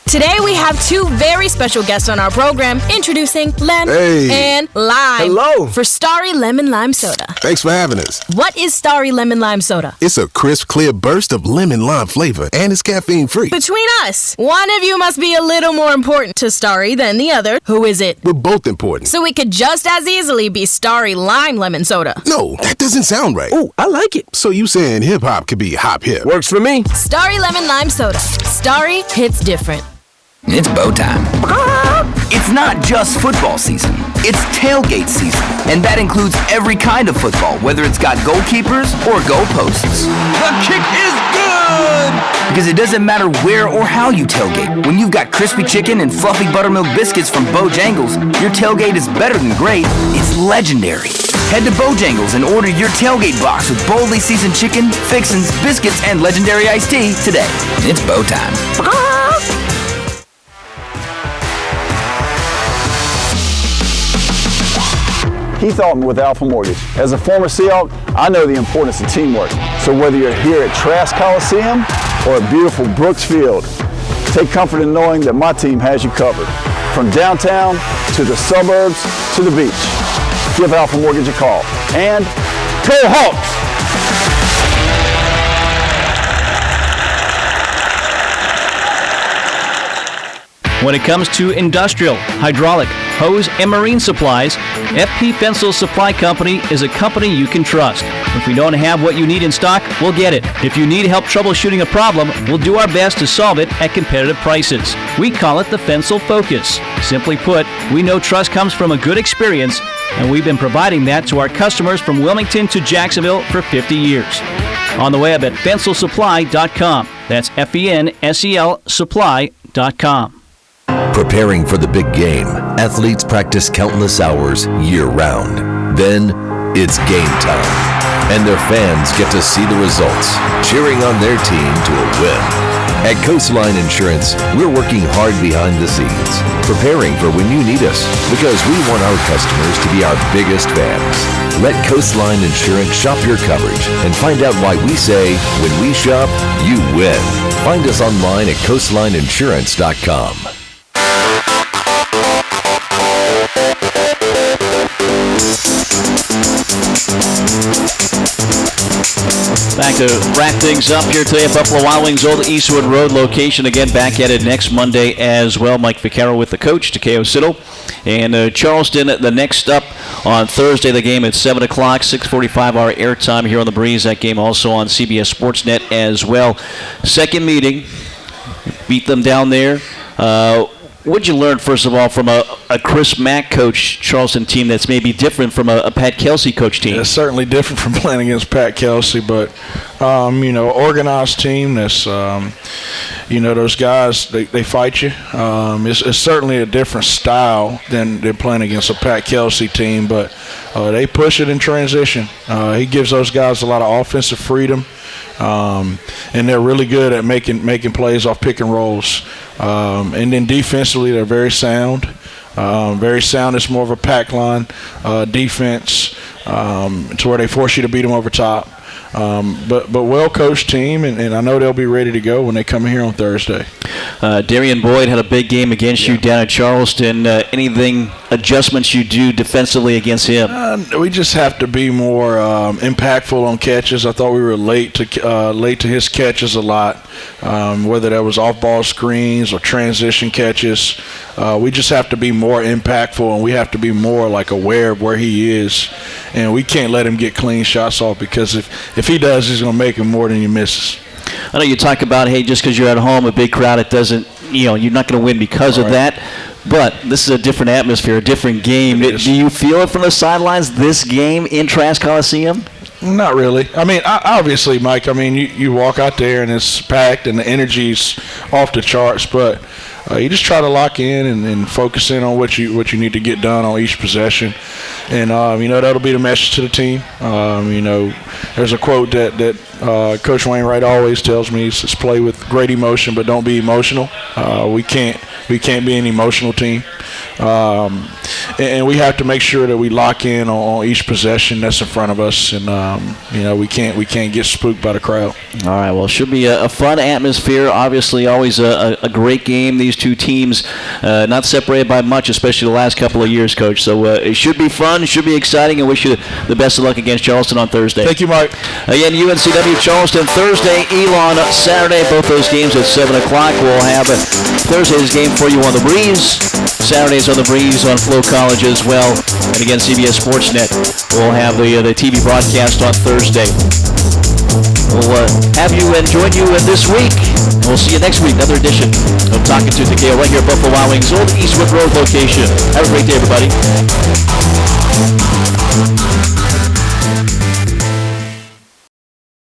Today we have two very special guests on our program, introducing Lem and Lime. Hello. For Starry Lemon Lime Soda. Thanks for having us. What is Starry Lemon Lime Soda? It's a crisp, clear burst of lemon lime flavor, and it's caffeine-free. Between us, one of you must be a little more important to Starry than the other. Who is it? We're both important. So it could just as easily be Starry Lime Lemon Soda. No, that doesn't sound right. Oh, I like it. So you saying hip-hop could be hop-hip. Works for me. Starry Lemon Lime Soda. Starry hits different. It's bow time. It's not just football season. It's tailgate season. And that includes every kind of football, whether it's got goalkeepers or goalposts. The kick is good! Because it doesn't matter where or how you tailgate. When you've got crispy chicken and fluffy buttermilk biscuits from Bojangles, your tailgate is better than great. It's legendary. Head to Bojangles and order your tailgate box with boldly seasoned chicken, fixins, biscuits, and legendary iced tea today. It's bow time. Keith Altman with Alpha Mortgage. As a former Seahawk, I know the importance of teamwork. So whether you're here at Trask Coliseum or at beautiful Brooks Field, take comfort in knowing that my team has you covered. From downtown to the suburbs to the beach. Give Alpha Mortgage a call. And go Hawks! When it comes to industrial, hydraulic, hose, and marine supplies, FP Fensel Supply Company is a company you can trust. If we don't have what you need in stock, we'll get it. If you need help troubleshooting a problem, we'll do our best to solve it at competitive prices. We call it the Fensel Focus. Simply put, we know trust comes from a good experience, and we've been providing that to our customers from Wilmington to Jacksonville for 50 years. On the web at fenselsupply.com. That's FENSEL supply.com. Preparing for the big game, athletes practice countless hours year-round. Then, it's game time, and their fans get to see the results, cheering on their team to a win. At Coastline Insurance, we're working hard behind the scenes, preparing for when you need us, because we want our customers to be our biggest fans. Let Coastline Insurance shop your coverage and find out why we say, when we shop, you win. Find us online at coastlineinsurance.com. Back to wrap things up here today at Buffalo Wild Wings Old Eastwood Road location. Again, back at it next Monday as well. Mike Vaccaro with the coach, Takayo Siddle. And Charleston, the next up on Thursday, the game at 7 o'clock, 6:45 our airtime here on the Breeze. That game also on CBS Sportsnet as well. Second meeting, beat them down there. What'd you learn, first of all, from a Chris Mack coach Charleston team that's maybe different from a Pat Kelsey coach team? It's certainly different from playing against Pat Kelsey, but, organized team that's, those guys, they fight you. It's certainly a different style than they're playing against a Pat Kelsey team, but they push it in transition. He gives those guys a lot of offensive freedom. And they're really good at making plays off pick and rolls. And then defensively, they're very sound. It's more of a pack line defense to where they force you to beat them over top. But well-coached team, and I know they'll be ready to go when they come here on Thursday. Darian Boyd had a big game against you down at Charleston. Adjustments you do defensively against him? We just have to be more impactful on catches. I thought we were late to his catches a lot, whether that was off-ball screens or transition catches. We just have to be more impactful, and we have to be more aware of where he is, and we can't let him get clean shots off, because if he does, he's going to make them more than he misses. I know you talk about, hey, just because you're at home, a big crowd, it doesn't, you're not going to win because of that. But this is a different atmosphere, a different game. Do you feel it from the sidelines, this game in Trask Coliseum? Not really. Obviously, Mike, you walk out there and it's packed and the energy's off the charts, but you just try to lock in and focus in on what you need to get done on each possession. And, that'll be the message to the team. There's a quote that Coach Wainwright always tells me. He says, play with great emotion, but don't be emotional. We can't be an emotional team. and we have to make sure that we lock in on each possession that's in front of us, and we can't get spooked by the crowd. All right, well, it should be a fun atmosphere. Obviously, always a great game. These two teams not separated by much, especially the last couple of years, Coach. So it should be fun. It should be exciting. And wish you the best of luck against Charleston on Thursday. Thank you, Mike. Again, UNCW Charleston Thursday, Elon Saturday. Both those games at 7 o'clock. We'll have Thursday's game for you on the Breeze. Saturdays on the Breeze on Flow College as well. And again, CBS Sportsnet will have the TV broadcast on Thursday. We'll have you and join you this week. We'll see you next week. Another edition of Talkin' to Takayo right here at Buffalo Wild Wings, Old Eastwood Road location. Have a great day, everybody.